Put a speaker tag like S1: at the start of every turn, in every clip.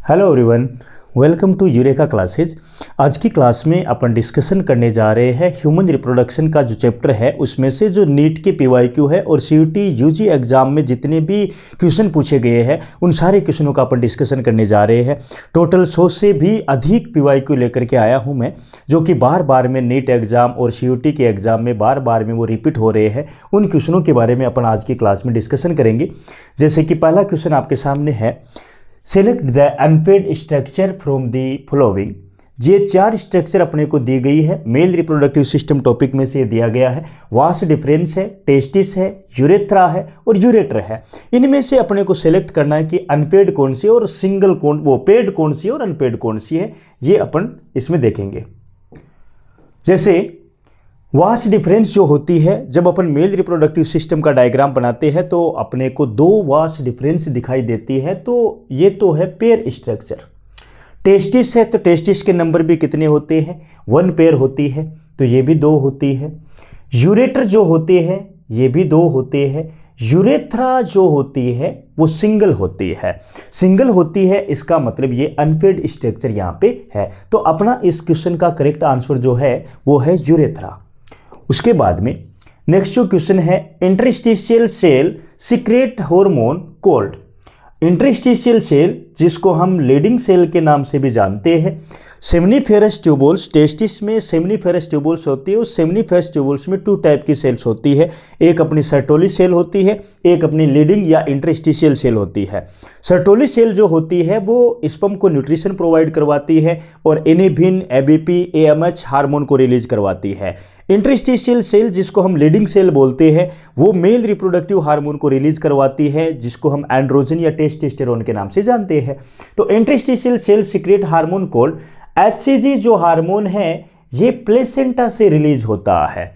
S1: Hello everyone, welcome to Eureka classes. आज की class में अपन डिस्कशन करने जा रहे हैं ह्यूमन रिप्रोडक्शन का जो चैप्टर है उसमें से जो नीट के पीवाईक्यू है और सीयूटी यूजी एग्जाम में जितने भी क्वेश्चन पूछे गए हैं उन सारे क्वेश्चनों का अपन डिस्कशन करने जा रहे हैं। टोटल 100 से भी अधिक पीवाईक्यू लेकर के आया हूं मैं, जो कि बार बार में नीट एग्जाम और सीयूटी के एग्जाम में बार बार में वो रिपीट हो रहे हैं। उन क्वेश्चनों के बारे में अपन आज की क्लास में डिस्कशन करेंगे। जैसे कि पहला क्वेश्चन आपके सामने है, select the unpaid structure from the following. ये 4 स्ट्रक्चर अपने को दी गई है। मेल रिप्रोडक्टिव सिस्टम टॉपिक में से ये दिया गया है। वास डिफरेंस है, टेस्टिस है, यूरेथ्रा है और यूरेटर है। इनमें से अपने को सेलेक्ट करना है कि अनपेड कौन सी और सिंगल कौन, वो पेड कौन सी और अनपेड कौन सी है, ये अपन इसमें देखेंगे। जैसे वास डिफरेंस जो होती है, जब अपन मेल रिप्रोडक्टिव सिस्टम का डायग्राम बनाते हैं तो अपने को 2 वास डिफरेंस दिखाई देती है, तो ये तो है पेयर स्ट्रक्चर। टेस्टिस है तो टेस्टिस के नंबर भी कितने होते हैं, 1 पेयर होती है, तो ये भी 2 होती है। यूरेटर जो होते हैं ये भी 2 होते हैं। यूरेथ्रा जो होती है वो सिंगल होती है। सिंगल होती है इसका मतलब ये अनपेड स्ट्रक्चर यहाँ पे है। तो अपना इस क्वेश्चन का करेक्ट आंसर जो है वो है यूरेथ्रा। उसके बाद में नेक्स्ट जो क्वेश्चन है, interstitial cell secrete hormone called. Interstitial cell जिसको हम लीडिंग सेल के नाम से भी जानते हैं। सेमनीफेरस ट्यूबुल्स, टेस्टिस में सेमनीफेरस ट्यूबुल्स होती है। उस सेमनीफेरस ट्यूबुल्स में 2 टाइप की सेल्स होती है। एक अपनी सर्टोली सेल होती है, एक अपनी लीडिंग या इंटरस्टिशियल सेल होती है। सर्टोली सेल जो होती है वो स्पर्म को न्यूट्रिशन प्रोवाइड करवाती है और इनहिबिन, एबीपी, एएमएच हार्मोन को रिलीज करवाती है। इंटरस्टिशियल सेल जिसको हम लीडिंग सेल बोलते हैं वो मेल रिप्रोडक्टिव हार्मोन को रिलीज करवाती है, जिसको हम एंड्रोजन या टेस्टोस्टेरोन के नाम से जानते हैं। तो interstitial cell secrete hormone called HCG जो हार्मोन है ये प्लेसेंटा से रिलीज होता है।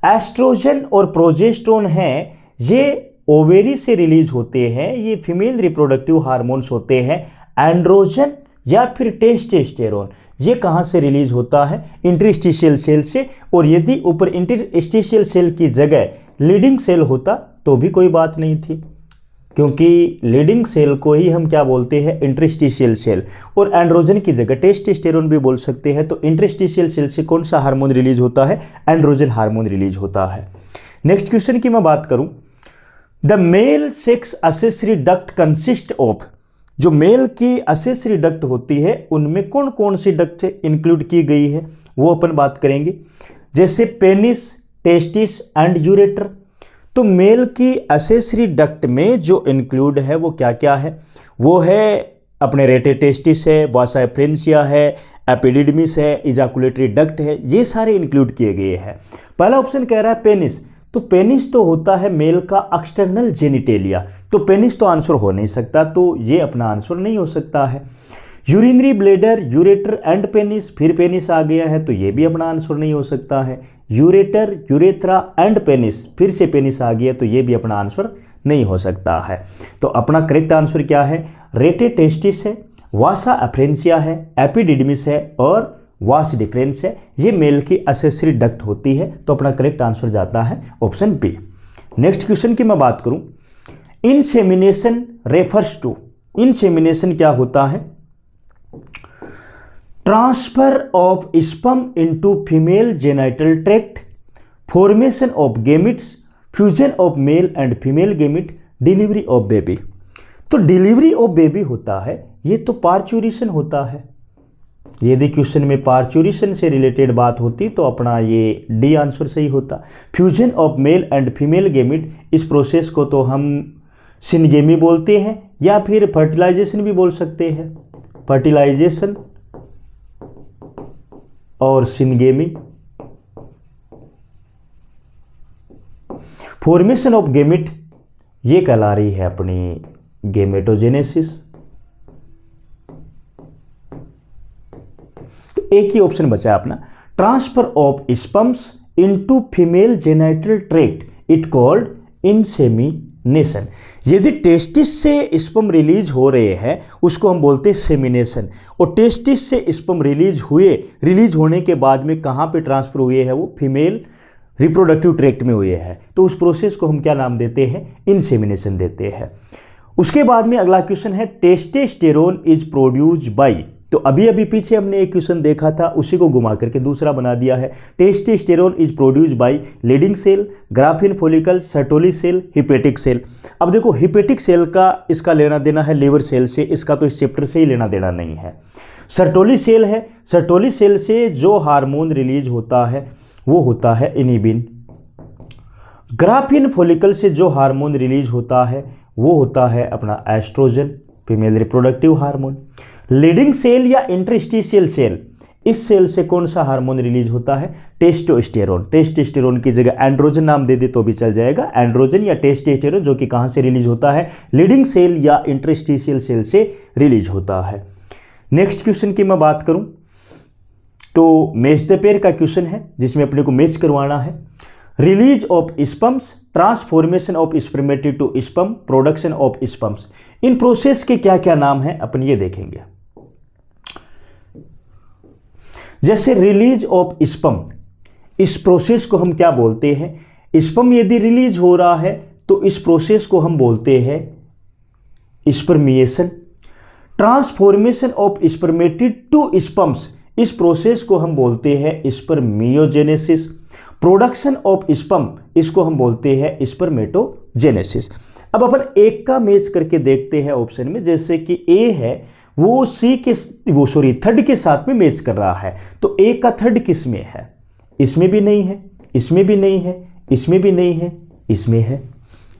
S1: एस्ट्रोजन और प्रोजेस्टेरोन है ये ओवेरी से रिलीज होते हैं। ये फीमेल रिप्रोडक्टिव हार्मोन्स होते हैं। एंड्रोजन या फिर टेस्टोस्टेरोन ये कहाँ से रिलीज होता है, इंटरस्टिशियल सेल से। और यदि ऊपर इंटरस्टिशियल सेल की जगह लीडिंग सेल होता तो भी कोई बात नहीं थी, क्योंकि लीडिंग सेल को ही हम क्या बोलते हैं, इंटरस्टिशियल सेल। और एंड्रोजन की जगह टेस्टोस्टेरोन भी बोल सकते हैं। तो इंटरस्टिशियल सेल से कौन सा हार्मोन रिलीज होता है, एंड्रोजन हार्मोन रिलीज होता है। नेक्स्ट क्वेश्चन की मैं बात करूं, the male sex accessory duct consist of. जो मेल की असेसरी डक्ट होती है उनमें कौन कौन सी डक्ट इंक्लूड की गई है वो अपन बात करेंगे। जैसे पेनिस, टेस्टिस एंड यूरेटर। तो मेल की असेसरी डक्ट में जो इंक्लूड है वो क्या क्या है, वो है अपने रेटेटेस्टिस है, वासा एफ्रेंसिया है, एपिडिडमिस है, इजाकुलेटरी डक्ट है, ये सारे इंक्लूड किए गए हैं। पहला ऑप्शन कह रहा है पेनिस। तो पेनिस तो होता है मेल का एक्सटर्नल जेनिटेलिया, तो पेनिस तो आंसर हो नहीं सकता, तो ये अपना आंसर नहीं हो सकता है। Urinary bladder, ureter and penis, फिर पेनिस आ गया है तो ये भी अपना आंसर नहीं हो सकता है। यूरेटर, यूरेथ्रा एंड पेनिस, फिर से पेनिस आ गया तो ये भी अपना आंसर नहीं हो सकता है। तो अपना करेक्ट आंसर क्या है, रेटेटेस्टिस है, वासा एफ्रेंसिया है, एपिडिडमिस है और वास डिफरेंस है। ये मेल की असेसरी डक्ट होती है, तो अपना करेक्ट आंसर जाता है ऑप्शन बी। नेक्स्ट क्वेश्चन की मैं बात करूं, इंसेमिनेशन रेफर्स टू। इंसेमिनेशन क्या होता है, transfer of sperm into female genital tract, formation of gametes, fusion of male and female gamete, delivery of baby. तो डिलीवरी ऑफ बेबी होता है, ये तो पार्चुरेशन होता है। यदि क्वेश्चन में पार्चुरेशन से रिलेटेड बात होती तो अपना ये डी आंसर सही होता। Fusion of male and female gamete, इस प्रोसेस को तो हम सिनगेमी बोलते हैं या फिर फर्टिलाइजेशन भी बोल सकते हैं। फर्टिलाइजेशन और सिनगेमी। फॉर्मेशन ऑफ गेमिट ये कहला रही है अपनी गेमेटोजेनेसिस। एक ही ऑप्शन बचा है अपना, transfer of sperms into female genital tract, it called insemination. यदि टेस्टिस से स्पर्म रिलीज हो रहे हैं उसको हम बोलते हैं सेमिनेशन। और टेस्टिस से स्पर्म रिलीज होने के बाद में कहाँ पे ट्रांसफर हुए हैं, वो फीमेल रिप्रोडक्टिव ट्रैक्ट में हुए हैं, तो उस प्रोसेस को हम क्या नाम देते हैं, इंसेमिनेशन देते हैं। उसके बाद में अगला क्वेश्चन है टेस्टोस्टेरोन इज प्रोड्यूस्ड बाय। तो अभी अभी पीछे हमने एक क्वेश्चन देखा था, उसी को घुमा करके दूसरा बना दिया है। Testosterone is produced by Leydig cell, Graafian follicle, Sertoli cell, hepatic cell. अब देखो हिपेटिक सेल का इसका लेना देना है लिवर सेल से, इसका तो इस चैप्टर से ही लेना देना नहीं है। सर्टोली सेल है, सर्टोली सेल से जो हार्मोन रिलीज होता है वो होता है इनिबिन। ग्राफिन फॉलिकल से जो हार्मोन रिलीज होता है वो होता है अपना oestrogen, female reproductive hormone. Leydig cell या इंटरस्टिशियल सेल, इस सेल से कौन सा हार्मोन रिलीज होता है? टेस्टोस्टेरोन। टेस्टोस्टेरोन की जगह एंड्रोजन नाम दे दे तो भी चल जाएगा, एंड्रोजन या टेस्टोस्टेरोन, जो कि कहां से रिलीज होता है? लीडिंग सेल या इंटरस्टिशियल सेल से रिलीज होता है। नेक्स्ट क्वेश्चन की मैं बात करूं तो मैच द पेयर का क्वेश्चन है, जिसमें अपने को मैच करवाना है। Release of sperms, transformation of spermatid to sperm, production of sperms, इन प्रोसेस के क्या क्या नाम है अपन ये देखेंगे। जैसे रिलीज ऑफ स्पर्म, इस प्रोसेस को हम क्या बोलते हैं? स्पर्म यदि रिलीज हो रहा है तो इस प्रोसेस को हम बोलते हैं spermiation. Transformation of spermatid to sperms, इस प्रोसेस को हम बोलते हैं स्पर्मियोजेनेसिस। प्रोडक्शन ऑफ स्पर्म, इसको हम बोलते हैं स्पर्मेटोजेनेसिस। अब अपन एक का मैच करके देखते हैं ऑप्शन में, जैसे कि ए है वो सी के थर्ड के साथ में मैच कर रहा है, तो ए का थर्ड किस में है? इसमें भी नहीं है, इसमें भी नहीं है, इसमें भी नहीं है, इसमें है।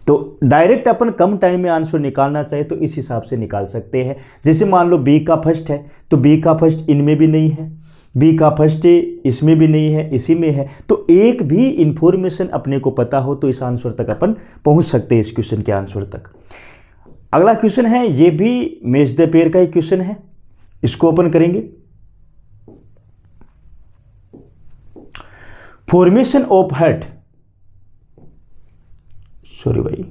S1: तो डायरेक्ट अपन कम टाइम में आंसर निकालना चाहे तो इस हिसाब से निकाल सकते हैं। जैसे मान लो बी का फर्स्ट है तो बी का फर्स्ट इनमें भी नहीं है, बी का फर्स्ट इसमें भी नहीं है, इसी में है। तो एक भी इंफॉर्मेशन अपने को पता हो तो इस आंसर तक अपन पहुंच सकते हैं, इस क्वेश्चन के आंसर तक। अगला क्वेश्चन है, ये भी मैच द पेयर का ही क्वेश्चन है, इसको अपन करेंगे। फॉर्मेशन ऑफ हार्ट, सॉरी भाई,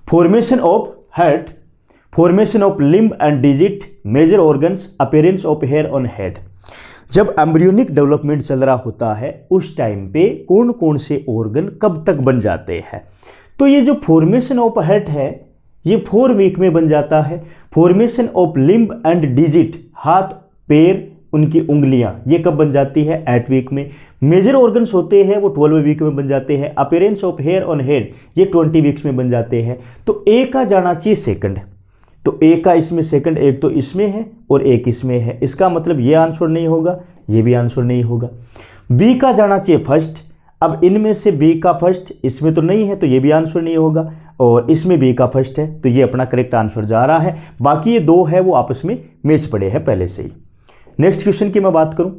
S1: formation of heart, formation of limb and digit, major organs, appearance of hair on head. जब एम्ब्रियोनिक डेवलपमेंट चल रहा होता है उस टाइम पे कौन कौन से ऑर्गन कब तक बन जाते हैं? तो ये जो फॉर्मेशन ऑफ हार्ट है ये 4 वीक में बन जाता है। Formation of limb and digit, हाथ पैर उनकी उंगलियां, ये कब बन जाती है? 8 वीक में। मेजर ऑर्गन्स होते हैं वो 12वें वीक में बन जाते हैं। Appearance of hair on head ये 20 वीक्स में बन जाते हैं। तो ए का जाना चाहिए सेकंड, तो ए का इसमें सेकंड, एक तो इसमें है और एक इसमें है, इसका मतलब ये आंसर नहीं होगा, ये भी आंसर नहीं होगा। बी का जाना चाहिए फर्स्ट, अब इनमें से बी का फर्स्ट इसमें तो नहीं है तो ये भी आंसर नहीं होगा, और इसमें बी का फर्स्ट है तो ये अपना करेक्ट आंसर जा रहा है। बाकी ये 2 है वो आपस में मैच पड़े हैं पहले से ही। नेक्स्ट क्वेश्चन की मैं बात करूं,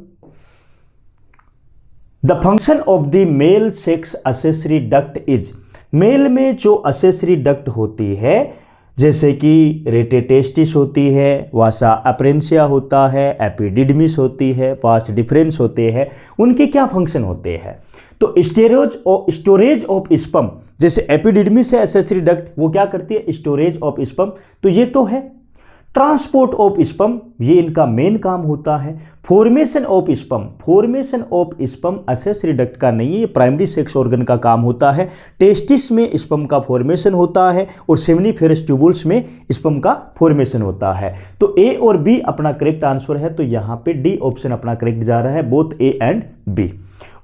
S1: the function of the male sex accessory duct is, male में जो असेसरी डक्ट होती है जैसे कि रेटेटेस्टिस होती है, वासा अप्रेंसिया होता है, एपिडिडमिस होती है, वास डिफरेंस होते हैं, उनके क्या फंक्शन होते हैं? तो स्टोरेज ऑफ स्पर्म, जैसे एपिडिडमिस है एसेसरी डक्ट, वो क्या करती है? स्टोरेज ऑफ स्पर्म, तो ये तो है। ट्रांसपोर्ट ऑफ स्पर्म, ये इनका मेन काम होता है। Formation of sperm, formation of sperm accessory duct का नहीं है, ये प्राइमरी सेक्स ऑर्गन का काम होता है। टेस्टिस में स्पर्म का फॉर्मेशन होता है और सेमिनिफेरस ट्यूबुल्स में स्पर्म का फॉर्मेशन होता है। तो ए और बी अपना करेक्ट आंसर है, तो यहां पे डी ऑप्शन अपना करेक्ट जा रहा है, बोथ ए एंड बी।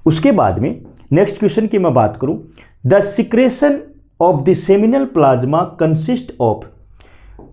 S1: उसके बाद में नेक्स्ट क्वेश्चन की मैं बात करूं, the secretion of the seminal plasma consist of,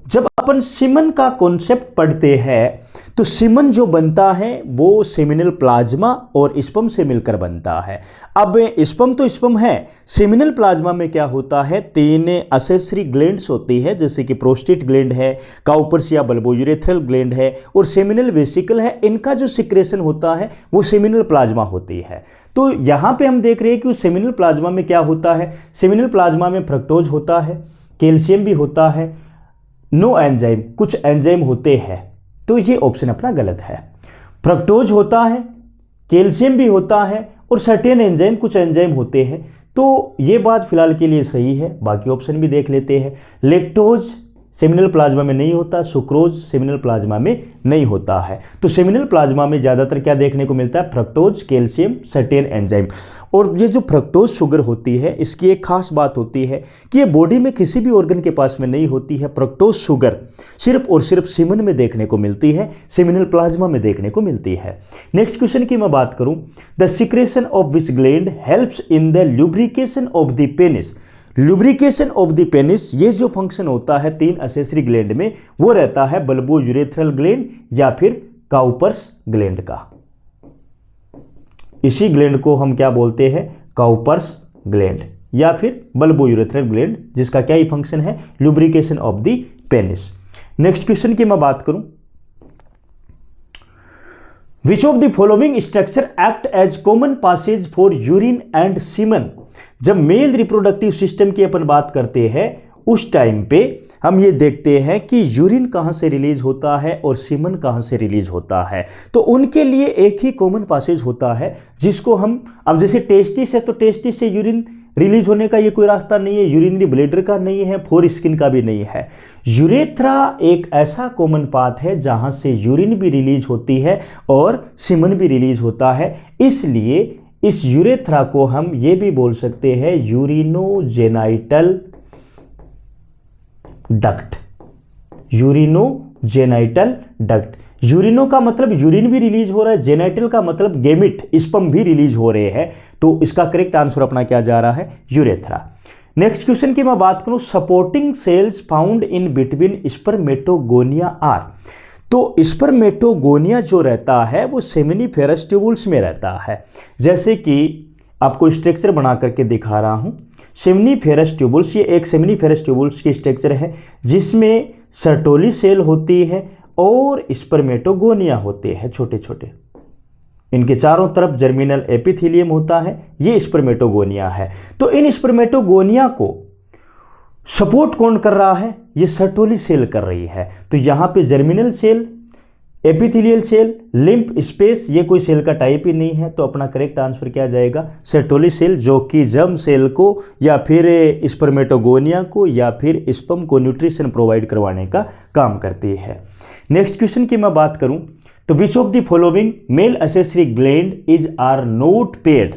S1: जब अपन सीमन का कॉन्सेप्ट पढ़ते हैं तो सीमन जो बनता है वो सेमिनल प्लाज्मा और स्पर्म से मिलकर बनता है। अब स्पर्म तो स्पर्म है, सेमिनल प्लाज्मा में क्या होता है? 3 असेसरी ग्लैंड्स होती है, जैसे कि प्रोस्टेट ग्लैंड है, काउपर्स या बल्बोयूरेथ्रल ग्लैंड है और सेमिनल वेसिकल है। इनका जो सिक्रेशन होता है वो सेमिनल प्लाज्मा होती है। तो यहाँ पे हम देख रहे हैं कि उस सेमिनल प्लाज्मा में क्या होता है? सेमिनल प्लाज्मा में फ्रक्टोज होता है, कैल्शियम भी होता है, नो एंजाइम, कुछ एंजाइम होते हैं, तो ये ऑप्शन अपना गलत है। फ्रक्टोज होता है, कैल्शियम भी होता है और सर्टेन एंजाइम, कुछ एंजाइम होते हैं, तो ये बात फिलहाल के लिए सही है। बाकी ऑप्शन भी देख लेते हैं। लैक्टोज, सेमिनल प्लाज्मा में नहीं होता, सुक्रोज सेमिनल प्लाज्मा में नहीं होता है। तो सेमिनल प्लाज्मा में ज़्यादातर क्या देखने को मिलता है, फ्रक्टोज, कैल्शियम, सर्टेन एंजाइम। और ये जो फ्रक्टोज शुगर होती है, इसकी एक खास बात होती है कि ये बॉडी में किसी भी ऑर्गन के पास में नहीं होती है। फ्रक्टोज शुगर सिर्फ और सिर्फ सीमन में देखने को मिलती है, सेमिनल प्लाज्मा में देखने को मिलती है। नेक्स्ट क्वेश्चन की मैं बात करूं, the secretion of which gland helps in the lubrication of the penis. Lubrication of the penis, ये जो फंक्शन होता है 3 असेसरी ग्लैंड में, वो रहता है बल्बो यूरेथ्रल ग्लैंड या फिर काउपर्स ग्लैंड का। इसी ग्लैंड को हम क्या बोलते हैं, काउपर्स ग्लैंड या फिर बल्बो यूरेथ्रल ग्लैंड, जिसका क्या ही फंक्शन है, lubrication of the penis. Next question की मैं बात करूं, which of the following structure act as common passage for urine and semen. जब मेल रिप्रोडक्टिव सिस्टम की अपन बात करते हैं उस टाइम पे हम ये देखते हैं कि यूरिन कहाँ से रिलीज होता है और सीमन कहाँ से रिलीज होता है। तो उनके लिए एक ही कॉमन पासेज होता है जिसको हम, अब जैसे टेस्टिस है तो टेस्टिस से यूरिन रिलीज होने का ये कोई रास्ता नहीं है, यूरिनरी ब्लैडर का नहीं है, फोर स्किन का भी नहीं है। यूरेथ्रा एक ऐसा कॉमन पाथ है जहां से यूरिन भी रिलीज होती है और सीमन भी रिलीज होता है। इसलिए इस यूरेथ्रा को हम ये भी बोल सकते हैं यूरिनोजेनाइटल डक्ट। यूरिनोजेनाइटल डक्ट, यूरिनो का मतलब यूरिन भी रिलीज हो रहा है, जेनाइटल का मतलब गेमिट, स्पर्म भी रिलीज हो रहे हैं। तो इसका करेक्ट आंसर अपना क्या जा रहा है, यूरेथ्रा। नेक्स्ट क्वेश्चन की मैं बात करूं, supporting cells found in between spermatogonia are. तो स्पर्मेटोगोनिया जो रहता है वो सेमिनिफेरस ट्यूबुल्स में रहता है। जैसे कि आपको स्ट्रक्चर बना करके दिखा रहा हूं, सेमिनिफेरस ट्यूबुल्स, ये एक सेमिनिफेरस ट्यूबुल्स की स्ट्रक्चर है जिसमें सर्टोली सेल होती है और स्पर्मेटोगोनिया होते हैं छोटे छोटे। इनके चारों तरफ जर्मिनल एपिथेलियम होता है, ये स्पर्मेटोगोनिया है। तो इन स्पर्मेटोगोनिया को सपोर्ट कौन कर रहा है, ये सर्टोली सेल कर रही है। तो यहां पे germinal cell, epithelial cell, lymph space, ये कोई सेल का टाइप ही नहीं है। तो अपना करेक्ट आंसर क्या जाएगा, सर्टोली सेल, जो कि जर्म सेल को या फिर स्पर्मेटोगोनिया को या फिर स्पर्म को न्यूट्रिशन प्रोवाइड करवाने का काम करती है। नेक्स्ट क्वेश्चन की मैं बात करूं, तो which of the following male accessory gland is are not paired.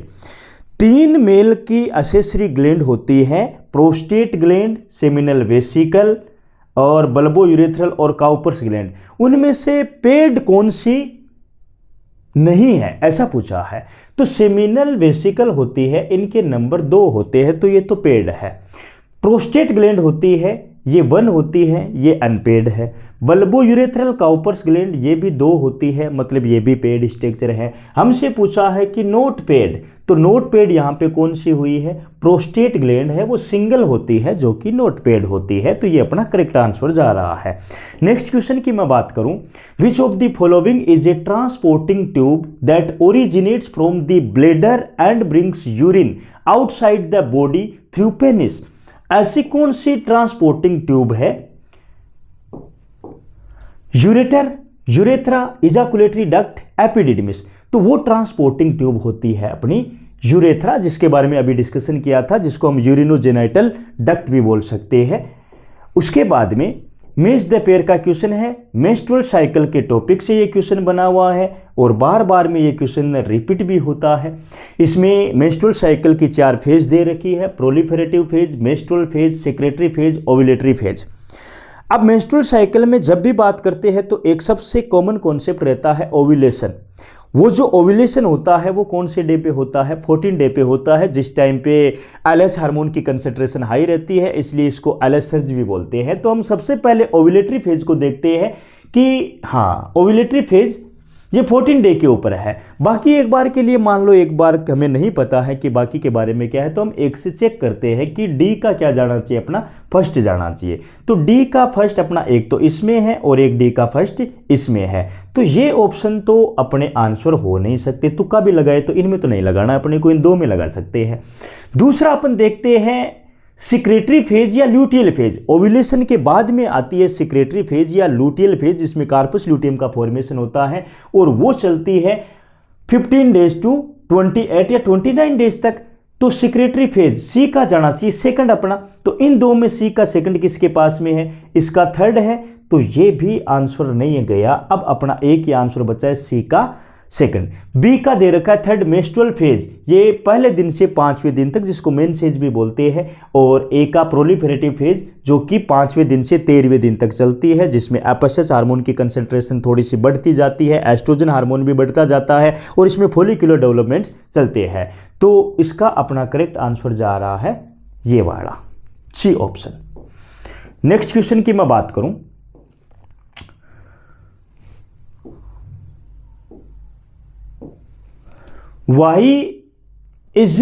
S1: 3 male की असेसरी ग्लैंड होती है, प्रोस्टेट ग्लैंड, सेमिनल वेसिकल और बल्बो यूरेथ्रल और काउपर्स ग्लैंड। उनमें से पेड कौन सी नहीं है, ऐसा पूछा है। तो सेमिनल वेसिकल होती है, इनके नंबर 2 होते हैं, तो ये तो पेड है। प्रोस्टेट ग्लैंड होती है, ये 1 होती है, ये अनपेड है। बल्बो यूरेथ्रल काउपर्स ग्लैंड, ये भी 2 होती है, मतलब ये भी पेड स्ट्रक्चर है। हमसे पूछा है कि नोट पेड, तो नोट पेड यहाँ पे कौन सी हुई है, प्रोस्टेट ग्लैंड है, वो सिंगल होती है जो कि नोट पेड होती है। तो ये अपना करेक्ट आंसर जा रहा है। नेक्स्ट क्वेश्चन की मैं बात करूं, which of the following is a transporting tube that originates from the bladder and brings urine outside the body through penis. ऐसी कौन सी ट्रांसपोर्टिंग ट्यूब है, यूरेटर, यूरेथ्रा, इजाकुलेटरी डक्ट, एपिडिडमिस। तो वो ट्रांसपोर्टिंग ट्यूब होती है अपनी यूरेथ्रा, जिसके बारे में अभी डिस्कशन किया था, जिसको हम यूरिनोजेनाइटल डक्ट भी बोल सकते हैं। उसके बाद में मेंस द पेयर का क्वेश्चन है, मेंस्ट्रुअल साइकिल के टॉपिक से ये क्वेश्चन बना हुआ है और बार बार में ये क्वेश्चन रिपीट भी होता है। इसमें मेंस्ट्रुअल साइकिल की 4 फेज दे रखी है, proliferative phase, menstrual phase, secretary phase, ovulatory phase. अब मेंस्ट्रुअल साइकिल में जब भी बात करते हैं तो एक सबसे कॉमन कॉन्सेप्ट रहता है ओव्यूलेशन। वो जो ओव्यूलेशन होता है वो कौन से डे पे होता है, 14 डे पे होता है, जिस टाइम पे एलएच हार्मोन की कंसंट्रेशन हाई रहती है, इसलिए इसको एलएच सर्ज भी बोलते हैं। तो हम सबसे पहले ओव्यूलेटरी फेज को देखते हैं कि हाँ, ओव्यूलेटरी फेज ये 14 डे के ऊपर है। बाकी एक बार के लिए मान लो एक बार हमें नहीं पता है कि बाकी के बारे में क्या है, तो हम एक से चेक करते हैं कि डी का क्या जाना चाहिए, अपना फर्स्ट जाना चाहिए। तो डी का फर्स्ट अपना एक तो इसमें है और एक डी का फर्स्ट इसमें है। तो ये ऑप्शन तो अपने आंसर हो नहीं सकते, तुक्का भी लगाए तो इनमें तो नहीं लगाना, अपने को इन 2 में लगा सकते हैं। दूसरा अपन देखते हैं सिक्रेटरी फेज या ल्यूटियल फेज। ओव्यूलेशन के बाद में आती है सिक्रेटरी फेज या ल्यूटियल फेज, जिसमें कार्पस ल्यूटियम का फॉर्मेशन होता है और वो चलती है 15 डेज टू 28 या 29 डेज तक। तो सेक्रेटरी फेज सी का जाना चाहिए सेकंड अपना, तो इन दो में सी का सेकंड किसके पास में है, इसका थर्ड है, तो ये भी आंसर नहीं है गया। अब अपना एक ही आंसर बचा है सी का सेकंड। बी का दे रखा है थर्ड मेंस्ट्रुअल फेज, ये पहले दिन से 5वें दिन तक जिसको मेन फेज भी बोलते हैं, और ए का प्रोलिफेरेटिव फेज जो कि 5वें दिन से 13वें दिन तक चलती है, जिसमें एफएसएच हार्मोन की कंसंट्रेशन थोड़ी सी बढ़ती जाती है, एस्ट्रोजन हार्मोन भी बढ़ता जाता है, और इसमें फॉलिकुलर डेवलपमेंट्स चलते हैं। तो इसका अपना करेक्ट आंसर जा रहा है ये वाला सी ऑप्शन। नेक्स्ट क्वेश्चन की मैं बात करूं, why is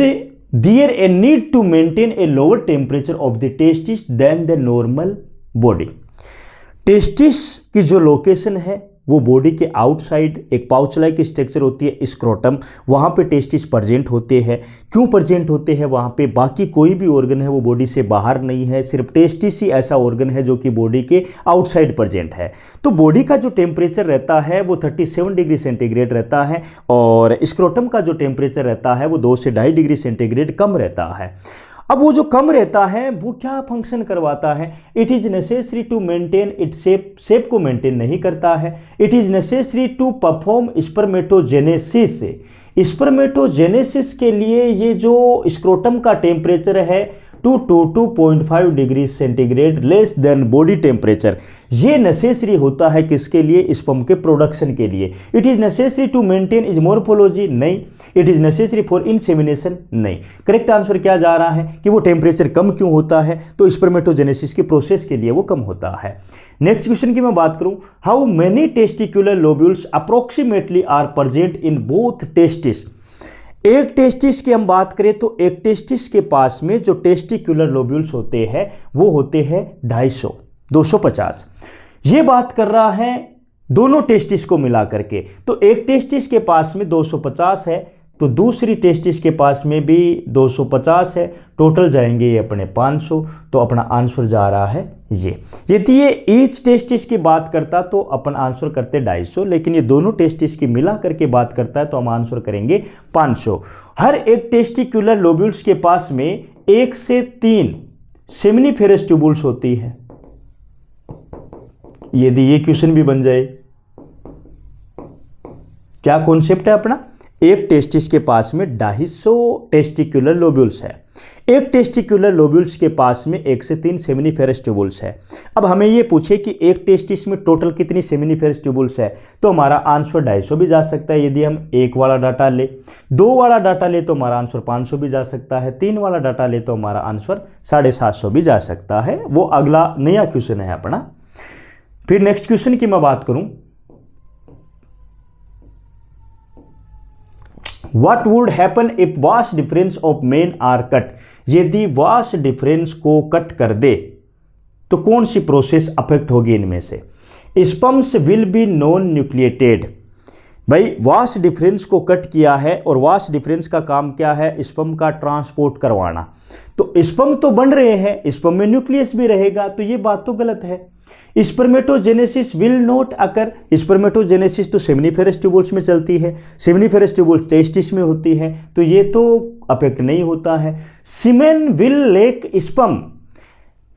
S1: there a need to maintain a lower temperature of the testis than the normal body? Testis की जो लोकेशन है वो बॉडी के आउटसाइड एक पाउच लाइक स्ट्रक्चर होती है स्क्रोटम, वहाँ पे टेस्टिस प्रेजेंट होते हैं। क्यों प्रेजेंट होते हैं वहाँ पे, बाकी कोई भी ऑर्गन है वो बॉडी से बाहर नहीं है, सिर्फ टेस्टिस ही ऐसा ऑर्गन है जो कि बॉडी के आउटसाइड प्रेजेंट है। तो बॉडी का जो टेम्परेचर रहता है वो 37 डिग्री सेंटीग्रेड रहता है, और स्क्रोटम का जो टेम्परेचर रहता है वो 2 से 2.5 डिग्री सेंटीग्रेड कम रहता है। अब वो जो कम रहता है वो क्या फंक्शन करवाता है, it is necessary to maintain it shape को मेंटेन नहीं करता है, it is necessary to perform spermatogenesis. Spermatogenesis के लिए ये जो स्क्रोटम का टेम्परेचर है 2 degree centigrade less than body temperature, ये नेसेसरी होता है किसके लिए, स्पर्म के प्रोडक्शन के लिए। It is necessary to maintain is morphology, नहीं। It is necessary for insemination, नहीं। करेक्ट आंसर क्या जा रहा है कि वो टेम्परेचर कम क्यों होता है, तो स्पर्मेटोजेनेसिस के प्रोसेस के लिए वो कम होता है। नेक्स्ट क्वेश्चन की मैं बात करूं, how many testicular lobules approximately are present in both testis. एक टेस्टिस की हम बात करें तो एक टेस्टिस के पास में जो टेस्टिकुलर लोब्यूल्स होते हैं वो होते हैं 250 ये बात कर रहा है दोनों टेस्टिस को मिला करके। तो एक टेस्टिस के पास में 250 है, तो दूसरी टेस्टिस के पास में भी 250 है, टोटल जाएंगे ये अपने 500, तो अपना आंसर जा रहा है ये। यदि ये ईच टेस्टिस की बात करता तो अपन आंसर करते 250, लेकिन ये दोनों टेस्टिस की मिला करके बात करता है तो हम आंसर करेंगे 500। हर एक टेस्टिकुलर लोब्यूल्स के पास में 1 से 3 सेमिनिफेरस ट्यूबुल्स होती है। यदि ये क्वेश्चन भी बन जाए, क्या कॉन्सेप्ट है अपना, एक टेस्टिस के पास में 250 टेस्टिकुलर लोब्यूल्स है, एक टेस्टिकुलर लोब्यूल्स के पास में 1 से 3 सेमिनिफेरस ट्यूबुल्स है। अब हमें ये पूछे कि एक टेस्टिस में टोटल कितनी सेमिनिफेरस ट्यूबुल्स है, तो हमारा आंसर 250 भी जा सकता है यदि हम 1 वाला डाटा ले, 2 वाला डाटा ले तो हमारा आंसर 500 भी जा सकता है, 3 वाला डाटा ले तो हमारा आंसर 750 भी जा सकता है। वो अगला नया क्वेश्चन है अपना। फिर नेक्स्ट क्वेश्चन की मैं बात करूं, What would happen if vast difference of men are cut? यदि वास्ट डिफरेंस को कट कर दे तो कौन सी प्रोसेस अफेक्ट होगी इनमें से। Sperms will be non nucleated. भाई वास्ट डिफरेंस को कट किया है और वास्ट डिफरेंस का काम क्या है, स्पर्म का ट्रांसपोर्ट करवाना। तो स्पर्म तो बन रहे हैं, स्पर्म में न्यूक्लियस भी रहेगा, तो ये बात तो गलत है। Spermatogenesis will not occur. Spermatogenesis तो सेमिनिफेरस ट्यूबुल्स में चलती है, सेमिनिफेरस ट्यूबुल्स टेस्टिस में होती है, तो ये तो अफेक्ट नहीं होता है। सीमेन विल लेक स्पर्म,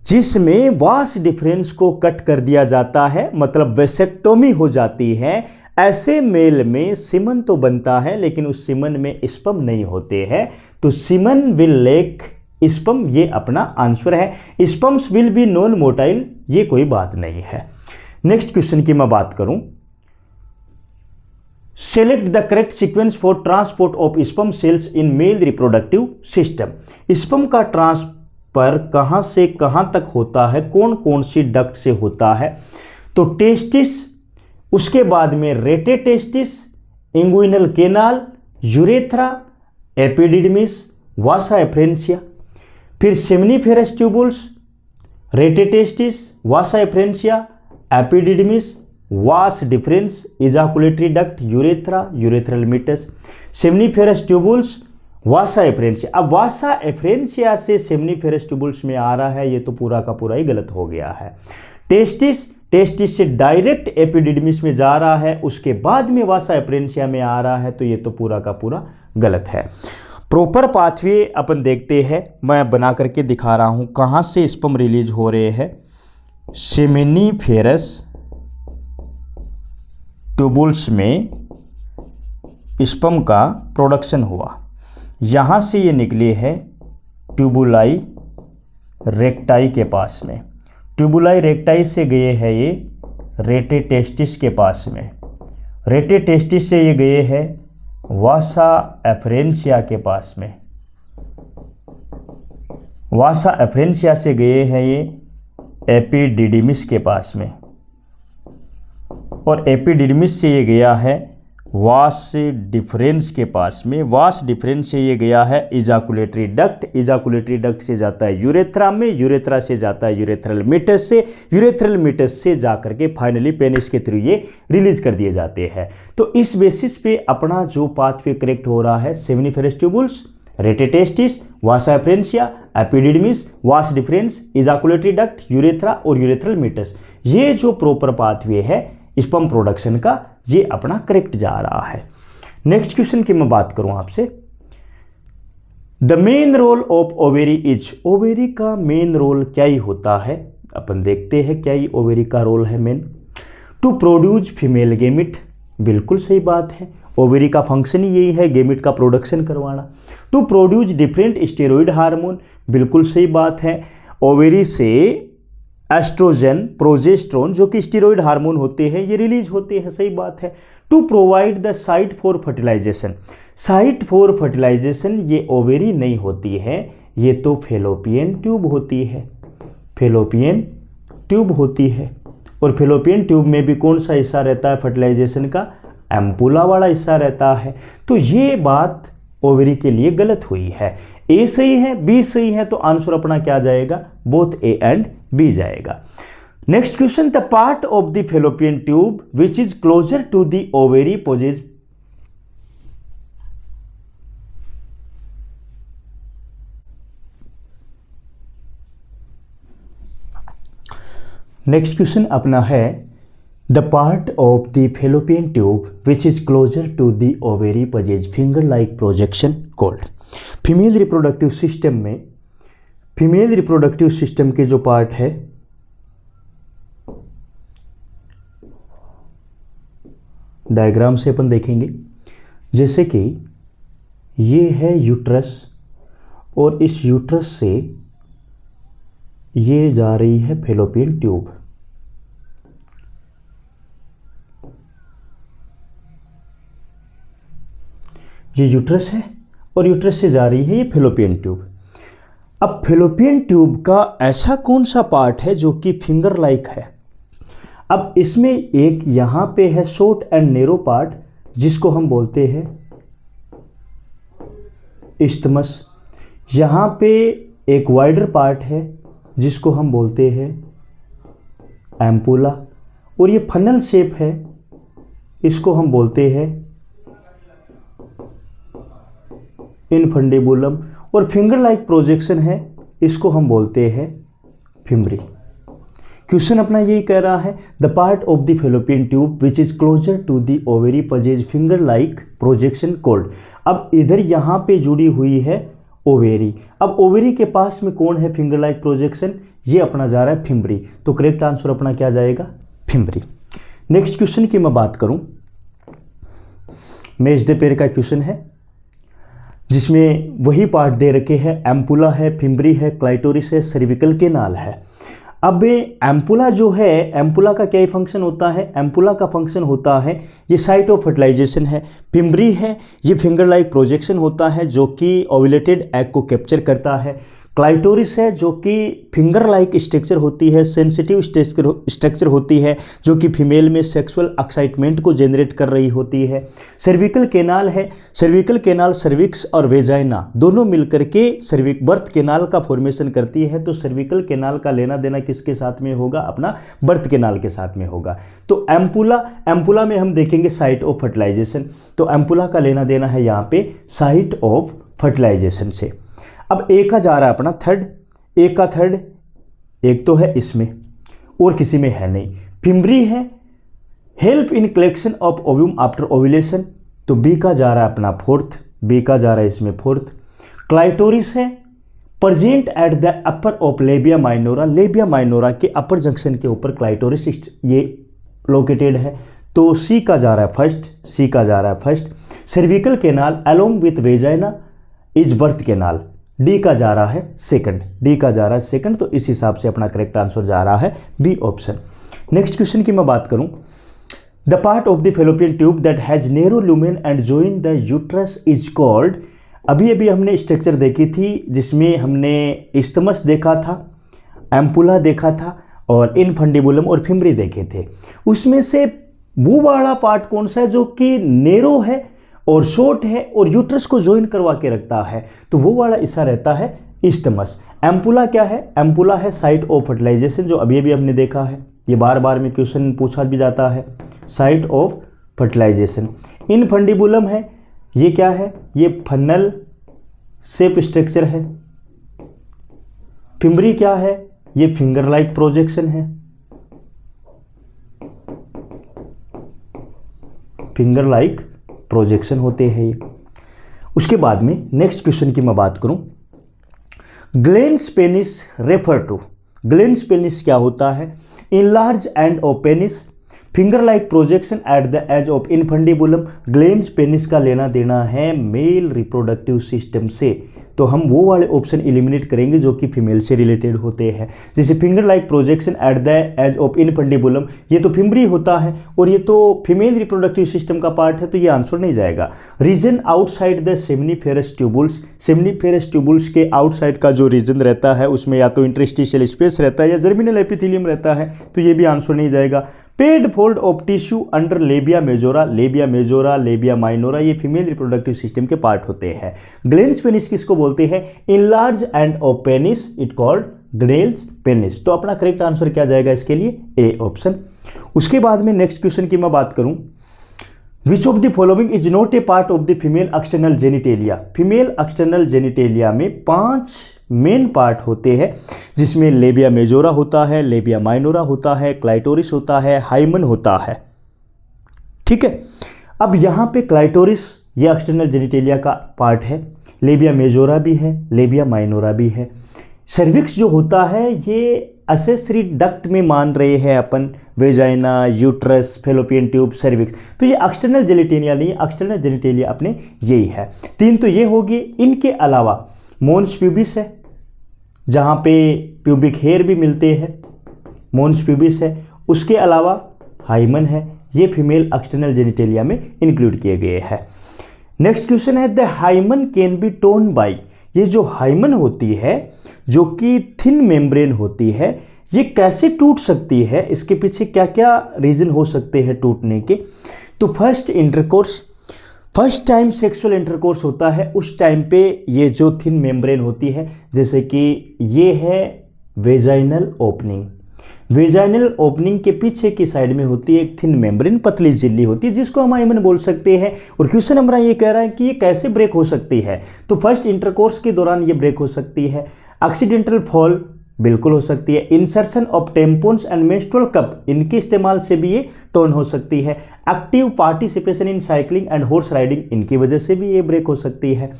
S1: जिसमें वास्ट डिफरेंस को कट कर दिया जाता है, मतलब वेसेक्टोमी हो जाती है, ऐसे मेल में सीमन तो बनता है लेकिन उस सीमन में स्पर्म नहीं होते हैं, तो सीमन विल लेक स्पर्म, ये अपना आंसर है। Sperms will be non motile, ये कोई बात नहीं है। नेक्स्ट क्वेश्चन की मैं बात करूं, select the correct sequence for transport of sperm cells in male reproductive system. Sperm का ट्रांसफर कहां से कहां तक होता है, कौन कौन सी डक्ट से होता है, तो टेस्टिस, उसके बाद में rete testis, inguinal canal, urethra, epididymis, vasa efferentia, फिर seminiferous tubules, rete testis, vasa efferentia, epididymis, vas deferens, ejaculatory duct, urethra, urethral meatus, seminiferous tubules, vasa efferentia. अब वासा एफ्रेंसिया से सेमिनिफेरस ट्यूबुल्स में आ रहा है, ये तो पूरा का पूरा ही गलत हो गया है। टेस्टिस, टेस्टिस से डायरेक्ट एपिडिडमिस में जा रहा है, उसके बाद में वासा एफ्रेंसिया में आ रहा है, तो ये तो पूरा का पूरा गलत है। प्रॉपर पाथवे अपन देखते हैं, मैं बना करके दिखा रहा हूँ कहाँ से स्पर्म रिलीज हो रहे हैं। सेमिनिफेरस ट्यूबुल्स में स्पर्म का प्रोडक्शन हुआ, यहाँ से ये निकले हैं ट्यूबुलाई रेक्टाई के पास में। ट्यूबुलाई रेक्टाई से गए हैं ये रेटेटेस्टिस के पास में। रेटेटेस्टिस से ये गए हैं वासा एफरेंसिया के पास में। वासा एफरेंसिया से गए हैं ये एपिडिडिमिस के पास में, और एपिडिडिमिस से ये गया है वास डिफरेंस के पास में। वास डिफरेंस से ये गया है इजाकुलेटरी डक्ट। इजाकुलेटरी डक्ट से जाता है यूरेथ्रा में, यूरेथ्रा से जाता है यूरेथ्रल मीटस से, यूरेथ्रल मीटस से जाकर के फाइनली पेनिस के थ्रू ये रिलीज कर दिए जाते हैं। तो इस बेसिस पे अपना जो पाथवे करेक्ट हो रहा है, seminiferous tubules, rete testis, vasa efferentia, epididymis, vas deferens, ejaculatory duct, urethra और यूरेथ्रल मीटस, ये जो प्रॉपर पाथवे है स्पर्म प्रोडक्शन का, ये अपना करेक्ट जा रहा है। नेक्स्ट क्वेश्चन की मैं बात करूं आपसे, the main role of ovary is, ovary का मेन रोल क्या ही होता है, अपन देखते हैं क्या ही ओवेरी का रोल है main. To produce female gamete, बिल्कुल सही बात है, ओवेरी का फंक्शन ही यही है गेमिट का प्रोडक्शन करवाना। To produce different steroid hormone, बिल्कुल सही बात है, ओवेरी से एस्ट्रोजन, प्रोजेस्ट्रोन जो कि स्टेरॉइड हार्मोन होते हैं ये रिलीज होते हैं, सही बात है। To provide the site for fertilisation, site for fertilisation ये ओवेरी नहीं होती है, ये तो फेलोपियन ट्यूब होती है, फेलोपियन ट्यूब होती है। और फेलोपियन ट्यूब में भी कौन सा हिस्सा रहता है फर्टिलाइजेशन का, एम्पुला वाला हिस्सा रहता है। तो ये बात ओवेरी के लिए गलत हुई है। ए सही है, बी सही है, तो आंसर अपना क्या जाएगा, बोथ ए एंड बी जाएगा। Next question, the part of the Fallopian tube which is closer to the ovary possesses, next question अपना है, the part of the Fallopian tube which is closer to the ovary possesses finger like projection called. Female reproductive system में, female reproductive system के जो part है, diagram से अपन देखेंगे, जैसे कि ये है यूट्रस और इस यूट्रस से ये जा रही है फेलोपियन ट्यूब। ये यूट्रस है और यूट्रस से जा रही है ये फेलोपियन ट्यूब। अब फेलोपियन ट्यूब का ऐसा कौन सा पार्ट है जो कि फिंगर लाइक है। अब इसमें एक यहाँ पे है शॉर्ट एंड नैरो पार्ट जिसको हम बोलते हैं इस्थमस, यहाँ पे एक वाइडर पार्ट है जिसको हम बोलते हैं एम्पुला, और ये फनल शेप है इसको हम बोलते हैं इनफंडिबुलम, और फिंगर लाइक प्रोजेक्शन है इसको हम बोलते हैं फिम्बरी। क्वेश्चन अपना यही कह रहा है, the part of the Fallopian tube which is closer to the ovary possesses finger like projection called. अब इधर यहाँ पे जुड़ी हुई है ओवेरी, अब ओवेरी के पास में कौन है फिंगर लाइक प्रोजेक्शन, ये अपना जा रहा है फिम्बरी, तो करेक्ट आंसर अपना क्या जाएगा, फिम्बरी। नेक्स्ट क्वेश्चन की मैं बात करूं, मेज द पेयर का क्वेश्चन है जिसमें वही पार्ट दे रखे हैं, एम्पुला है, फिम्बरी है, क्लाइटोरिस है, सर्विकल केनाल है। अब एम्पुला जो है, एम्पुला का क्या फंक्शन होता है, एम्पुला का फंक्शन होता है ये साइट ऑफ फर्टिलाइजेशन है। फिम्बरी है ये फिंगर लाइक प्रोजेक्शन होता है जो कि ओव्यूलेटेड एग को कैप्चर करता है। क्लाइटोरिस है जो कि फिंगर लाइक स्ट्रक्चर होती है, सेंसिटिव स्ट्रक्चर होती है जो कि फीमेल में सेक्सुअल एक्साइटमेंट को जनरेट कर रही होती है। सर्विकल केनाल है, सर्विकल केनाल सर्विक्स और वेजाइना दोनों मिलकर के सर्विक बर्थ केनाल का फॉर्मेशन करती है। तो सर्विकल केनाल का लेना देना किसके साथ में होगा, अपना बर्थ केनाल के साथ में होगा। तो एम्पुला, एम्पुला में हम देखेंगे साइट ऑफ फर्टिलाइजेशन, तो एम्पुला का लेना देना है यहाँ पे साइट ऑफ फर्टिलाइजेशन से। अब ए का जा रहा है अपना थर्ड, ए का थर्ड एक तो है इसमें और किसी में है नहीं। फिम्बरी है help in collection of ovum after ovulation, तो बी का जा रहा है अपना फोर्थ, बी का जा रहा है इसमें फोर्थ। क्लाइटोरिस है, present at the upper of labia minora, labia minora के अपर जंक्शन के ऊपर क्लाइटोरिस ये लोकेटेड है। तो सी का जा रहा है फर्स्ट, सी का जा रहा है first. Cervical canal along with vagina is birth canal, D का जा रहा है सेकंड, डी का जा रहा है सेकंड। तो इस हिसाब से अपना करेक्ट आंसर जा रहा है बी ऑप्शन। नेक्स्ट क्वेश्चन की मैं बात करूं, the part of the Fallopian tube that has narrow lumen and join the uterus is called, अभी अभी हमने स्ट्रक्चर देखी थी जिसमें हमने इस्थमस देखा था, एम्पुला देखा था और इनफंडिबुलम और फिमरी देखे थे। उसमें से वो वाला पार्ट कौन सा है जो कि नेरो है और शॉर्ट है और यूट्रस को ज्वाइन करवा के रखता है, तो वो वाला हिस्सा रहता है इस्थमस। एम्पुला क्या है, एम्पुला है साइट ऑफ फर्टिलाइजेशन, जो अभी अभी हमने देखा है, ये बार बार में क्वेश्चन पूछा भी जाता है, साइट ऑफ फर्टिलाइजेशन। इनफंडिबुलम है, ये क्या है, ये फनल शेप स्ट्रक्चर है। फिमरी क्या है, ये फिंगर लाइक प्रोजेक्शन है, फिंगर लाइक प्रोजेक्शन होते हैं ये। उसके बाद में नेक्स्ट क्वेश्चन की मैं बात करूं, glans penis refer to, glans penis क्या होता है, enlarged end of penis, finger like projection at the as of infundibulum. Glans penis का लेना देना है मेल रिप्रोडक्टिव सिस्टम से, तो हम वो वाले ऑप्शन एलिमिनेट करेंगे जो कि फीमेल से रिलेटेड होते हैं। जैसे finger like projection at the as of infundibulum, ये तो फिमरी होता है और ये तो फीमेल रिप्रोडक्टिव सिस्टम का पार्ट है, तो ये आंसर नहीं जाएगा। Region outside the seminiferous tubules, seminiferous tubules के आउटसाइड का जो रीजन रहता है उसमें या तो इंटरस्टिशियल स्पेस रहता है या जर्मिनल एपिथेलियम रहता है, तो ये भी आंसर नहीं जाएगा। Paid fold of tissue under लेबिया majora, लेबिया majora, labia minora, ये फीमेल रिप्रोडक्टिव सिस्टम के पार्ट होते हैं। ग्लेन्स पेनिस किसको बोलते हैं, enlarge end of penis it called glance penis. तो अपना करेक्ट आंसर क्या जाएगा इसके लिए, ए ऑप्शन। उसके बाद में नेक्स्ट क्वेश्चन की मैं बात करूं, which of the following is not a part of the female external genitalia. Female external genitalia में 5 मेन पार्ट होते हैं, जिसमें लेबिया मेजोरा होता है, लेबिया माइनोरा होता है, क्लाइटोरिस होता है, हाइमन होता है। ठीक है, अब यहाँ पे क्लाइटोरिस ये एक्सटर्नल जेनिटेलिया का पार्ट है, लेबिया मेजोरा भी है, लेबिया माइनोरा भी है। सर्विक्स जो होता है ये असेसरी डक्ट में मान रहे हैं अपन, vagina, uterus, fallopian tube, cervix, तो ये एक्सटर्नल जेनिटेलिया नहीं, एक्सटर्नल जेनिटेलिया अपने यही है। 3 तो ये होगी, इनके अलावा मोन्स प्यूबिस है जहाँ पे प्यूबिक हेयर भी मिलते हैं, मोन्स प्यूबिस है। उसके अलावा हाइमन है, ये फीमेल एक्सटर्नल जेनिटेलिया में इंक्लूड किए गए हैं। नेक्स्ट क्वेश्चन है, the hymen can be torn by, ये जो हाइमन होती है जो कि थिन मेम्ब्रेन होती है, ये कैसे टूट सकती है, इसके पीछे क्या क्या रीजन हो सकते हैं टूटने के। तो first intercourse, first time sexual intercourse होता है उस टाइम पे ये जो थिन मेम्ब्रेन होती है, जैसे कि ये है वेजाइनल ओपनिंग, वेजाइनल ओपनिंग के पीछे की साइड में होती है एक थिन मेम्ब्रेन, पतली झिल्ली होती है जिसको हम हाइमन बोल सकते हैं। और क्वेश्चन हमारा ये कह रहा है कि ये कैसे ब्रेक हो सकती है, तो फर्स्ट इंटरकोर्स के दौरान ये ब्रेक हो सकती है। एक्सीडेंटल फॉल बिल्कुल हो सकती है। Insertion of tampons and menstrual cup, इनके इस्तेमाल से भी ये टोन हो सकती है। Active participation in cycling and horse riding, इनकी वजह से भी ये ब्रेक हो सकती है।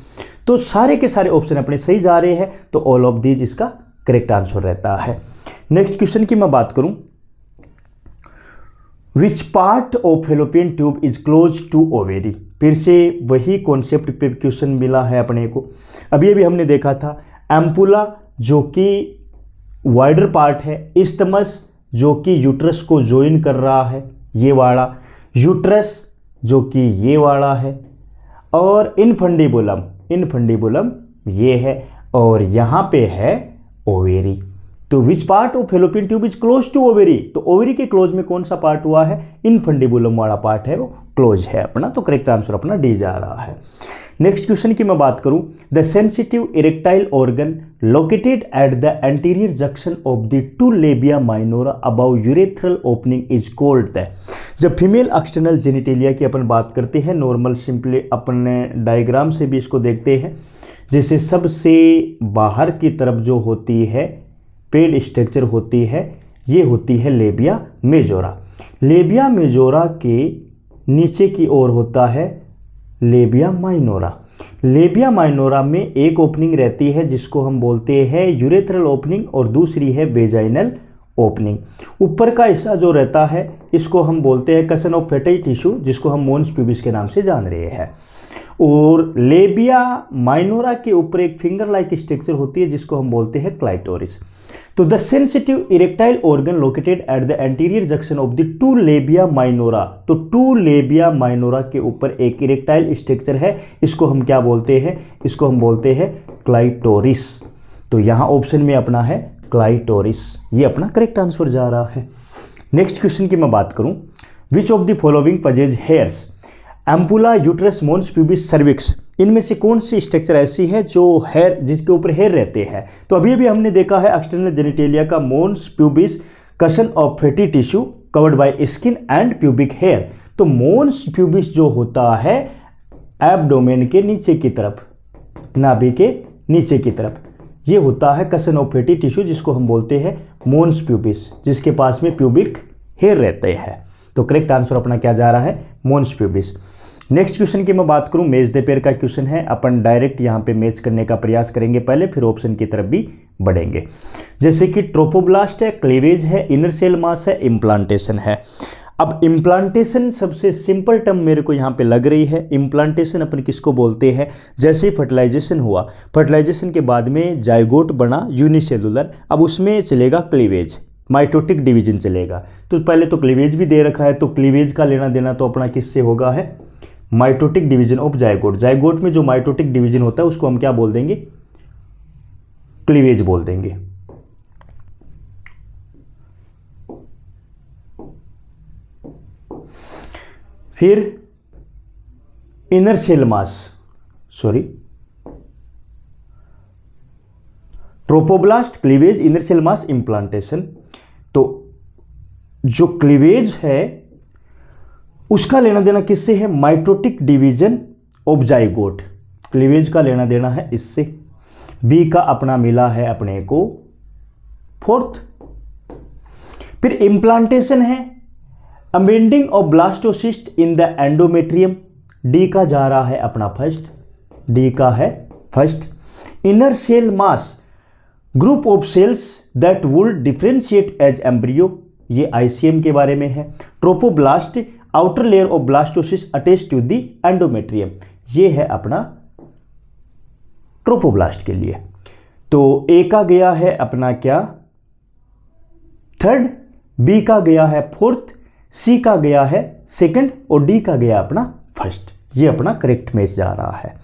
S1: तो सारे के सारे ऑप्शन अपने सही जा रहे हैं, तो ऑल ऑफ दीज इसका करेक्ट आंसर रहता है। नेक्स्ट क्वेश्चन की मैं बात करूं, which part of Fallopian tube is close to ovary, फिर से वही कॉन्सेप्ट पे क्वेश्चन मिला है अपने को। अभी अभी हमने देखा था एम्पुला जो कि वाइडर पार्ट है, इस्थमस जो कि यूट्रस को ज्वाइन कर रहा है ये वाला, यूट्रस जो कि ये वाला है, और इनफंडिबुलम, इनफंडिबुलम ये है, और यहाँ पे है ओवेरी। तो which part of Fallopian tube is close to ovary, तो ओवेरी के क्लोज में कौन सा पार्ट हुआ है, इनफंडिबुलम वाला पार्ट है वो क्लोज है अपना, तो करेक्ट आंसर अपना डी जा रहा है। नेक्स्ट क्वेश्चन की मैं बात करूं, the sensitive erectile organ located at the anterior junction of the 2 labia minora above urethral opening is called the, जब फीमेल एक्सटर्नल जेनिटेलिया की अपन बात करते हैं, नॉर्मल सिंपली अपने डायग्राम से भी इसको देखते हैं, जैसे सबसे बाहर की तरफ जो होती है पेड स्ट्रक्चर होती है, ये होती है लेबिया मेजोरा। लेबिया मेजोरा के नीचे की ओर होता है लेबिया माइनोरा। लेबिया माइनोरा में एक ओपनिंग रहती है जिसको हम बोलते हैं यूरेथ्रल ओपनिंग और दूसरी है वेजाइनल ओपनिंग। ऊपर का हिस्सा जो रहता है इसको हम बोलते हैं कसन ऑफ फैटी टिश्यू, जिसको हम मोन्स प्यूबिस के नाम से जान रहे हैं। और लेबिया माइनोरा के ऊपर एक फिंगर लाइक स्ट्रक्चर होती है जिसको हम बोलते हैं क्लाइटोरिस। तो the sensitive erectile organ located at the anterior junction of the two labia minora. तो टू लेबिया माइनोरा के ऊपर एक इरेक्टाइल स्ट्रक्चर है, इसको हम क्या बोलते हैं? इसको हम बोलते हैं क्लाइटोरिस। तो यहाँ ऑप्शन में अपना है क्लाइटोरिस, ये अपना करेक्ट आंसर जा रहा है। नेक्स्ट क्वेश्चन की मैं बात करूं, which of the following possesses hairs ampulla uterus mons pubis cervix, इनमें से कौन सी स्ट्रक्चर ऐसी है जो हेयर, जिसके ऊपर हेयर रहते हैं? तो अभी अभी हमने देखा है एक्सटर्नल जेनिटेलिया का mons pubis cushion of fatty tissue covered by skin and pubic hair. तो मोन्स प्यूबिस जो होता है एब्डोमेन के नीचे की तरफ, नाभि के नीचे की तरफ, ये होता है कसन ऑफ फैटी टिश्यू जिसको हम बोलते हैं मोन्स प्यूबिस, जिसके पास में प्यूबिक हेयर रहते हैं। तो करेक्ट आंसर अपना क्या जा रहा है? मोन्स प्यूबिस। नेक्स्ट क्वेश्चन की मैं बात करूं, मैच द पेयर का क्वेश्चन है। अपन डायरेक्ट यहां पे मैच करने का प्रयास करेंगे पहले, फिर ऑप्शन की तरफ भी बढ़ेंगे। जैसे कि ट्रोपोब्लास्ट है, क्लीवेज है, इनर सेल मास है, इम्प्लांटेशन है। अब इम्प्लांटेशन सबसे सिंपल टर्म मेरे को यहाँ पे लग रही है। इम्प्लांटेशन अपन किसको बोलते हैं? जैसे फर्टिलाइजेशन हुआ, फर्टिलाइजेशन के बाद में जाइगोट बना यूनिसेलुलर, अब उसमें चलेगा क्लीवेज, माइटोटिक डिवीजन चलेगा। तो पहले तो क्लीवेज भी दे रखा है, तो क्लीवेज का लेना देना तो अपना किससे होगा है? Mitotic division of zygote. Zygote में जो माइटोटिक डिवीजन होता है उसको हम क्या बोल देंगे? क्लीवेज बोल देंगे। फिर inner cell mass, trophoblast, cleavage, inner cell mass, implantation. तो जो क्लीवेज है उसका लेना देना किससे है? Mitotic division of zygote. Cleavage का लेना देना है इससे। बी का अपना मिला है अपने को फोर्थ। फिर इम्प्लांटेशन है embedding of blastocyst in the endometrium, D का जा रहा है अपना फर्स्ट, डी का है first. Inner cell mass, group of cells that would differentiate as embryo, ये आईसीएम के बारे में है। Trophoblast, outer layer of blastocyst attached to the endometrium, ये है अपना ट्रोपोब्लास्ट के लिए। तो ए का गया है अपना क्या? थर्ड, बी का गया है फोर्थ, सी का गया है सेकंड और डी का गया अपना फर्स्ट। ये अपना करेक्ट मैच जा रहा है।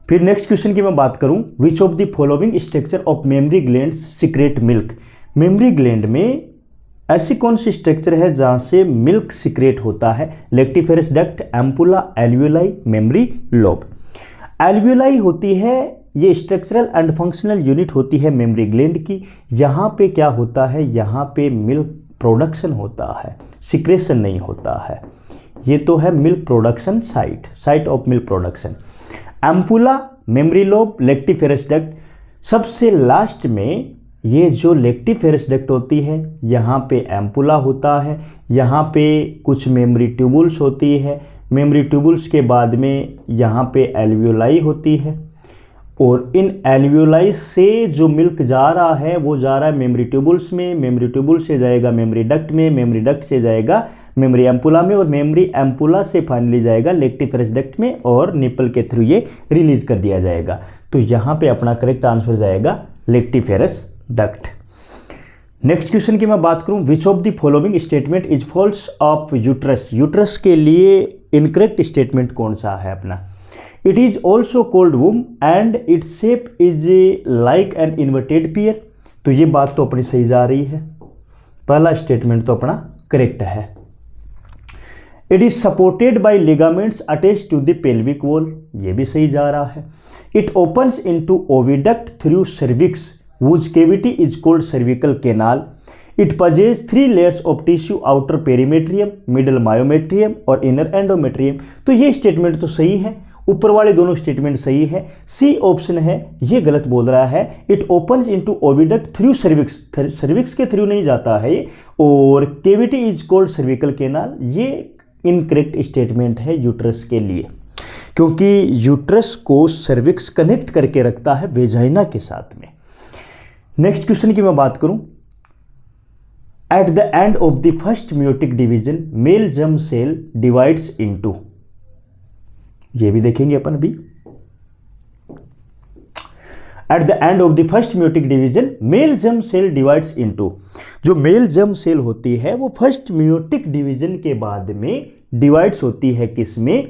S1: फिर नेक्स्ट क्वेश्चन की मैं बात करूं, which of the following structure of mammary glands secret milk. Mammary gland में ऐसी कौन सी स्ट्रक्चर है जहां से मिल्क सीक्रेट होता है? Lactiferous duct, ampulla, alveoli, memory lobe. Alveoli होती है, ये स्ट्रक्चरल एंड फंक्शनल यूनिट होती है मेमरी ग्लैंड की। यहाँ पे क्या होता है? यहाँ पे मिल्क प्रोडक्शन होता है, सिक्रेशन नहीं होता है। ये तो है milk production site, site of milk production. Ampulla, memory lobe, lactiferous duct. सबसे लास्ट में ये जो लेक्टिफेरस डक्ट होती है, यहाँ पे एम्पुला होता है, यहाँ पे कुछ मेमरी ट्यूबुल्स होती है, मेमरी ट्यूबुल्स के बाद में यहाँ पे एल्वियोलाई होती है, और इन एल्वियोलाई से जो मिल्क जा रहा है वो जा रहा है मेमरी ट्यूबुल्स में, मेमरी ट्यूबुल्स से जाएगा मेमरी डक्ट में, मेमरी डक्ट से जाएगा मेमरी एम्पुला में, और मेमरी एम्पुला से फाइनली जाएगा लेक्टिफेरस डक्ट में, और निपल के थ्रू ये रिलीज कर दिया जाएगा। तो यहाँ पे अपना करेक्ट आंसर जाएगा लेक्टिफेरस डक्ट। नेक्स्ट क्वेश्चन की मैं बात करूं, which of the following statement is false of uterus. Uterus के लिए इनकरेक्ट स्टेटमेंट कौन सा है अपना? It is also called womb and its shape is like an inverted pear. तो ये बात तो अपनी सही जा रही है, पहला स्टेटमेंट तो अपना करेक्ट है। It is supported by ligaments attached to the pelvic wall, ये भी सही जा रहा है। It opens into oviduct through cervix whose cavity is called cervical canal. It possesses 3 layers of tissue, outer perimetrium, middle myometrium और inner endometrium। तो ये statement तो सही है, ऊपर वाले दोनों स्टेटमेंट सही है। सी ऑप्शन है ये गलत बोल रहा है। It opens into oviduct through cervix, cervix के थ्रू नहीं जाता है ये, और cavity is called cervical canal, ये इनकरेक्ट स्टेटमेंट है यूट्रस के लिए। क्योंकि यूट्रस को सर्विक्स कनेक्ट करके रखता है वेजाइना के साथ में। नेक्स्ट क्वेश्चन की मैं बात करूं, at the end of the first meiotic division male germ cell divides into, ये भी देखेंगे अपन अभी। At the end of the first meiotic division male germ cell divides into, जो मेल जर्म सेल होती है वो फर्स्ट मियोटिक डिवीजन के बाद में डिवाइड्स होती है किसमें,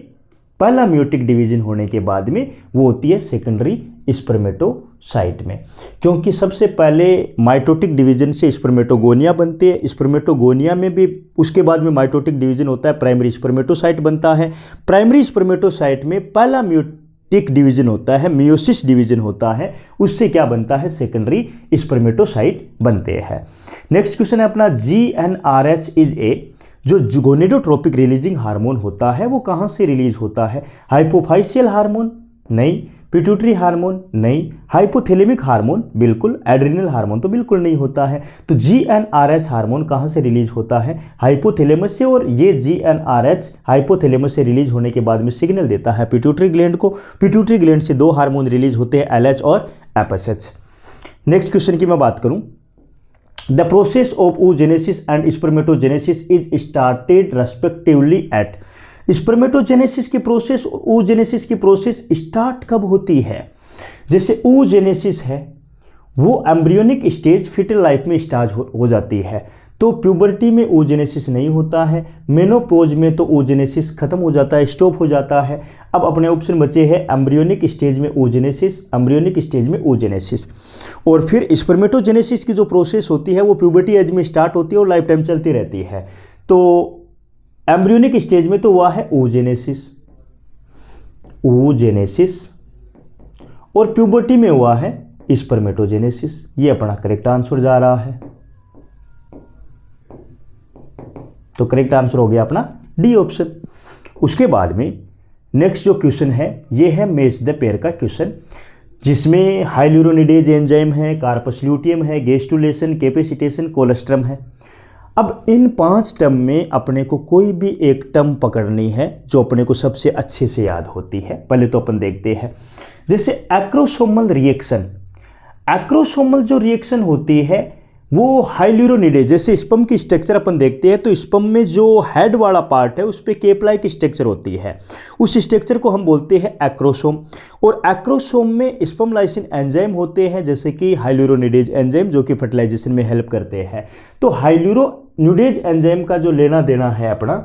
S1: पहला मियोटिक डिवीजन होने के बाद में वो होती है सेकेंडरी स्पर्मेटोसाइट में। क्योंकि सबसे पहले माइटोटिक डिवीजन से स्पर्मेटोगोनिया बनती है, स्पर्मेटोगोनिया में भी उसके बाद में माइटोटिक डिवीजन होता है, प्राइमरी स्पर्मेटोसाइट बनता है। प्राइमरी स्पर्मेटोसाइट में पहला मियोटिक डिवीजन होता है, मियोसिस डिवीजन होता है, उससे क्या बनता है, सेकेंडरी स्पर्मेटोसाइट बनते हैं। नेक्स्ट क्वेश्चन है अपना, GnRH इज ए, जो गोनेडोट्रोपिक रिलीजिंग हार्मोन होता है वो कहाँ से रिलीज होता है, हाइपोफाइशियल हार्मोन नहीं, पिट्यूटरी हार्मोन नहीं, हाइपोथैलेमिक हार्मोन बिल्कुल, एड्रिनल हार्मोन तो बिल्कुल नहीं होता है। तो GnRH हार्मोन कहाँ से रिलीज होता है, हाइपोथैलेमस से, और ये GnRH हाइपोथैलेमस से रिलीज होने के बाद में सिग्नल देता है पिट्यूटरी ग्लैंड को। पिट्यूटरी ग्लैंड से दो हार्मोन रिलीज होते हैं, LH और FSH। नेक्स्ट क्वेश्चन की मैं बात करूं, the process of oogenesis and spermatogenesis is started respectively at, spermatogenesis की प्रोसेस और oogenesis की प्रोसेस स्टार्ट कब होती है। जैसे oogenesis है वो एम्ब्रियोनिक स्टेज फिटल लाइफ में स्टार्ट हो जाती है, तो प्यूबर्टी में oogenesis नहीं होता है, मेनोपोज में तो oogenesis खत्म हो जाता है, स्टॉप हो जाता है। अब अपने ऑप्शन बचे हैं एम्ब्रियोनिक स्टेज में oogenesis, एम्ब्रियोनिक स्टेज में oogenesis, और फिर स्पर्मेटोजेनेसिस की जो प्रोसेस होती है वो प्यूबर्टी एज में स्टार्ट होती है और लाइफ टाइम चलती रहती है। तो एम्ब्रियोनिक स्टेज में तो हुआ है oogenesis, और प्यूबर्टी में हुआ है स्पर्मेटोजेनेसिस। ये अपना करेक्ट आंसर जा रहा है, तो करेक्ट आंसर हो गया अपना डी ऑप्शन। उसके बाद में नेक्स्ट जो क्वेश्चन है ये है मैच द पेयर का क्वेश्चन, जिसमें हाइल्यूरोनिडेज एंजाइम है, कार्पस ल्यूटियम है, गेस्टुलेशन, कैपेसिटेशन, कोलेस्ट्रम है। अब इन 5 टर्म में अपने को कोई भी एक टर्म पकड़नी है जो अपने को सबसे अच्छे से याद होती है। पहले तो अपन देखते हैं, जैसे एक्रोसोमल रिएक्शन, एक्रोसोमल जो रिएक्शन होती है वो हाइल्यूरोनिडेज, जैसे स्पर्म की स्ट्रक्चर अपन देखते हैं तो स्पर्म में जो हेड वाला पार्ट है उस पर केप लाइक स्ट्रक्चर होती है, उस स्ट्रक्चर को हम बोलते हैं एक्रोसोम। और एक्रोसोम में स्पर्म लाइसिन एंजाइम होते हैं, जैसे कि हाइल्यूरोनिडेज एंजाइम जो कि फर्टिलाइजेशन में हेल्प करते हैं। तो हाइल्यूरोनिडेज एंजाइम का जो लेना देना है अपना,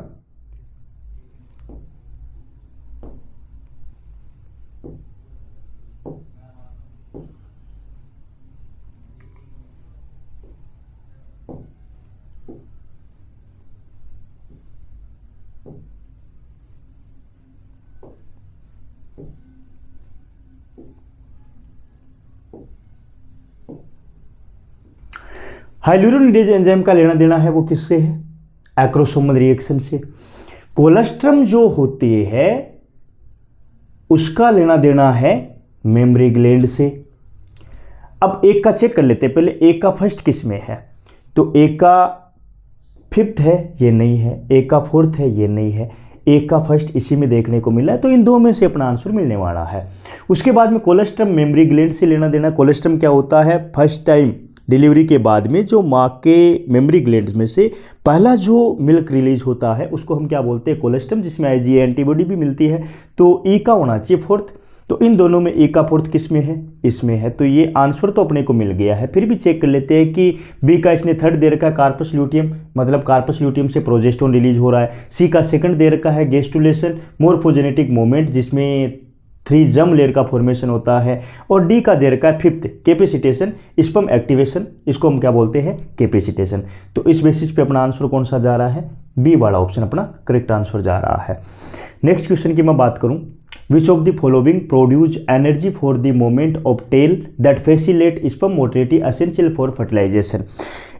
S1: हाइल्यूरोनिडेज एंजाइम का लेना देना है वो किससे है, एक्रोसोमल रिएक्शन से। कोलेस्ट्रम जो होती है उसका लेना देना है मेमरी ग्लैंड से। अब एक का चेक कर लेते हैं पहले, एक का फर्स्ट किस में है, तो एक का 5th है, ये नहीं है, एक का 4th है, ये नहीं है, एक का फर्स्ट इसी में देखने को मिला है, तो इन दो में से अपना आंसर मिलने वाला है। उसके बाद में कोलेस्ट्रम मेमरी ग्लैंड से लेना देना। कोलेस्ट्रम क्या होता है, फर्स्ट टाइम डिलीवरी के बाद में जो माँ के मेमरी ग्लैंड्स में से पहला जो मिल्क रिलीज होता है उसको हम क्या बोलते हैं, कोलेस्ट्रम, जिसमें IgA एंटीबॉडी भी मिलती है। तो ई का होना चाहिए 4th, तो इन दोनों में ए का 4th किस में है, इसमें है, तो ये आंसर तो अपने को मिल गया है। फिर भी चेक कर लेते हैं कि बी का इसने 3rd दे रखा है कार्पस ल्यूटियम, मतलब कार्पस ल्यूटियम से प्रोजेस्टेरोन रिलीज हो रहा है। सी का 2nd दे रखा है गेस्टुलेशन, मोर्फोजेनेटिक मोमेंट, जिसमें 3 जर्म लेयर का फॉर्मेशन होता है। और डी का दे रखा है 5th कैपेसिटेशन, स्पर्म एक्टिवेशन, इसको हम क्या बोलते हैं, कैपेसिटेशन। तो इस बेसिस पे अपना आंसर कौन सा जा रहा है, बी वाला ऑप्शन अपना करेक्ट आंसर जा रहा है। नेक्स्ट क्वेश्चन की मैं बात करूं, which of the following produce energy for the moment of tail that facilitate sperm motility essential for fertilisation.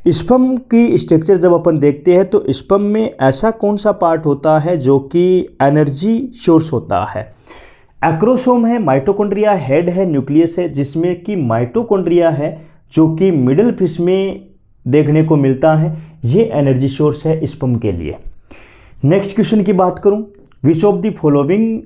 S1: Sperm की स्ट्रक्चर जब अपन देखते हैं तो स्पर्म में ऐसा कौन सा पार्ट होता है जो कि एनर्जी सोर्स होता है। एक्रोसोम है, माइटोकॉन्ड्रिया हेड है, न्यूक्लियस है, जिसमें कि माइटोकॉन्ड्रिया है जो कि मिडिल फिश में देखने को मिलता है, ये एनर्जी सोर्स है स्पर्म के लिए। नेक्स्ट क्वेश्चन की बात करूं, which of the following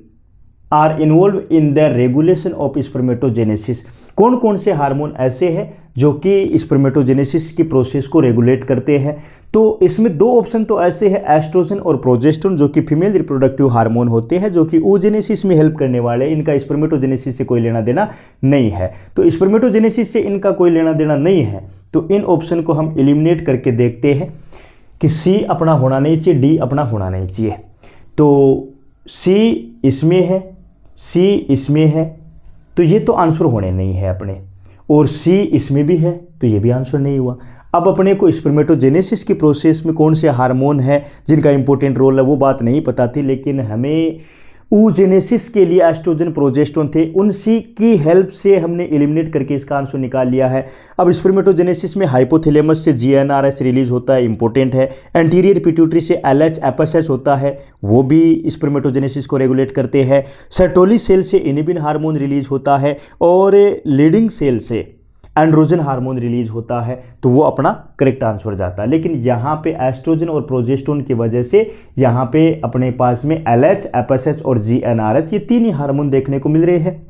S1: are involve in the regulation of spermatogenesis. कौन कौन से हार्मोन ऐसे हैं जो कि स्पर्मेटोजेनेसिस की प्रोसेस को रेगुलेट करते हैं? तो इसमें दो ऑप्शन तो ऐसे हैं, एस्ट्रोजन और प्रोजेस्टेरोन, जो कि फीमेल रिप्रोडक्टिव हार्मोन होते हैं, जो कि oogenesis में हेल्प करने वाले हैं। इनका स्पर्मेटोजेनेसिस से कोई लेना देना नहीं है। तो स्पर्मेटोजेनेसिस से इनका कोई लेना देना नहीं है, तो इन ऑप्शन को हम एलिमिनेट करके देखते हैं कि सी अपना होना नहीं चाहिए, डी अपना होना नहीं चाहिए। तो सी इसमें है, सी इसमें है, तो ये तो आंसर होने नहीं है अपने, और सी इसमें भी है, तो ये भी आंसर नहीं हुआ। अब अपने को स्पर्मेटोजेनेसिस की प्रोसेस में कौन से हार्मोन है जिनका इंपॉर्टेंट रोल है वो बात नहीं पता थी, लेकिन हमें oogenesis के लिए एस्ट्रोजन प्रोजेस्टेरोन थे, उनसी की हेल्प से हमने एलिमिनेट करके इसका आंसर निकाल लिया है। अब स्पर्मेटोजेनेसिस में हाइपोथैलेमस से GnRH रिलीज होता है, इंपॉर्टेंट है। एंटीरियर पिट्यूटरी से LH FSH होता है, वो भी स्पर्मेटोजेनेसिस को रेगुलेट करते हैं। सर्टोली सेल से इनिबिन हार्मोन रिलीज होता है, और लीडिंग सेल से एंड्रोजन हार्मोन रिलीज होता है, तो वो अपना करेक्ट आंसर जाता है। लेकिन यहाँ पे एस्ट्रोजन और प्रोजेस्टेरोन की वजह से यहाँ पे अपने पास में LH, FSH और GnRH ये तीन ही हार्मोन देखने को मिल रहे हैं।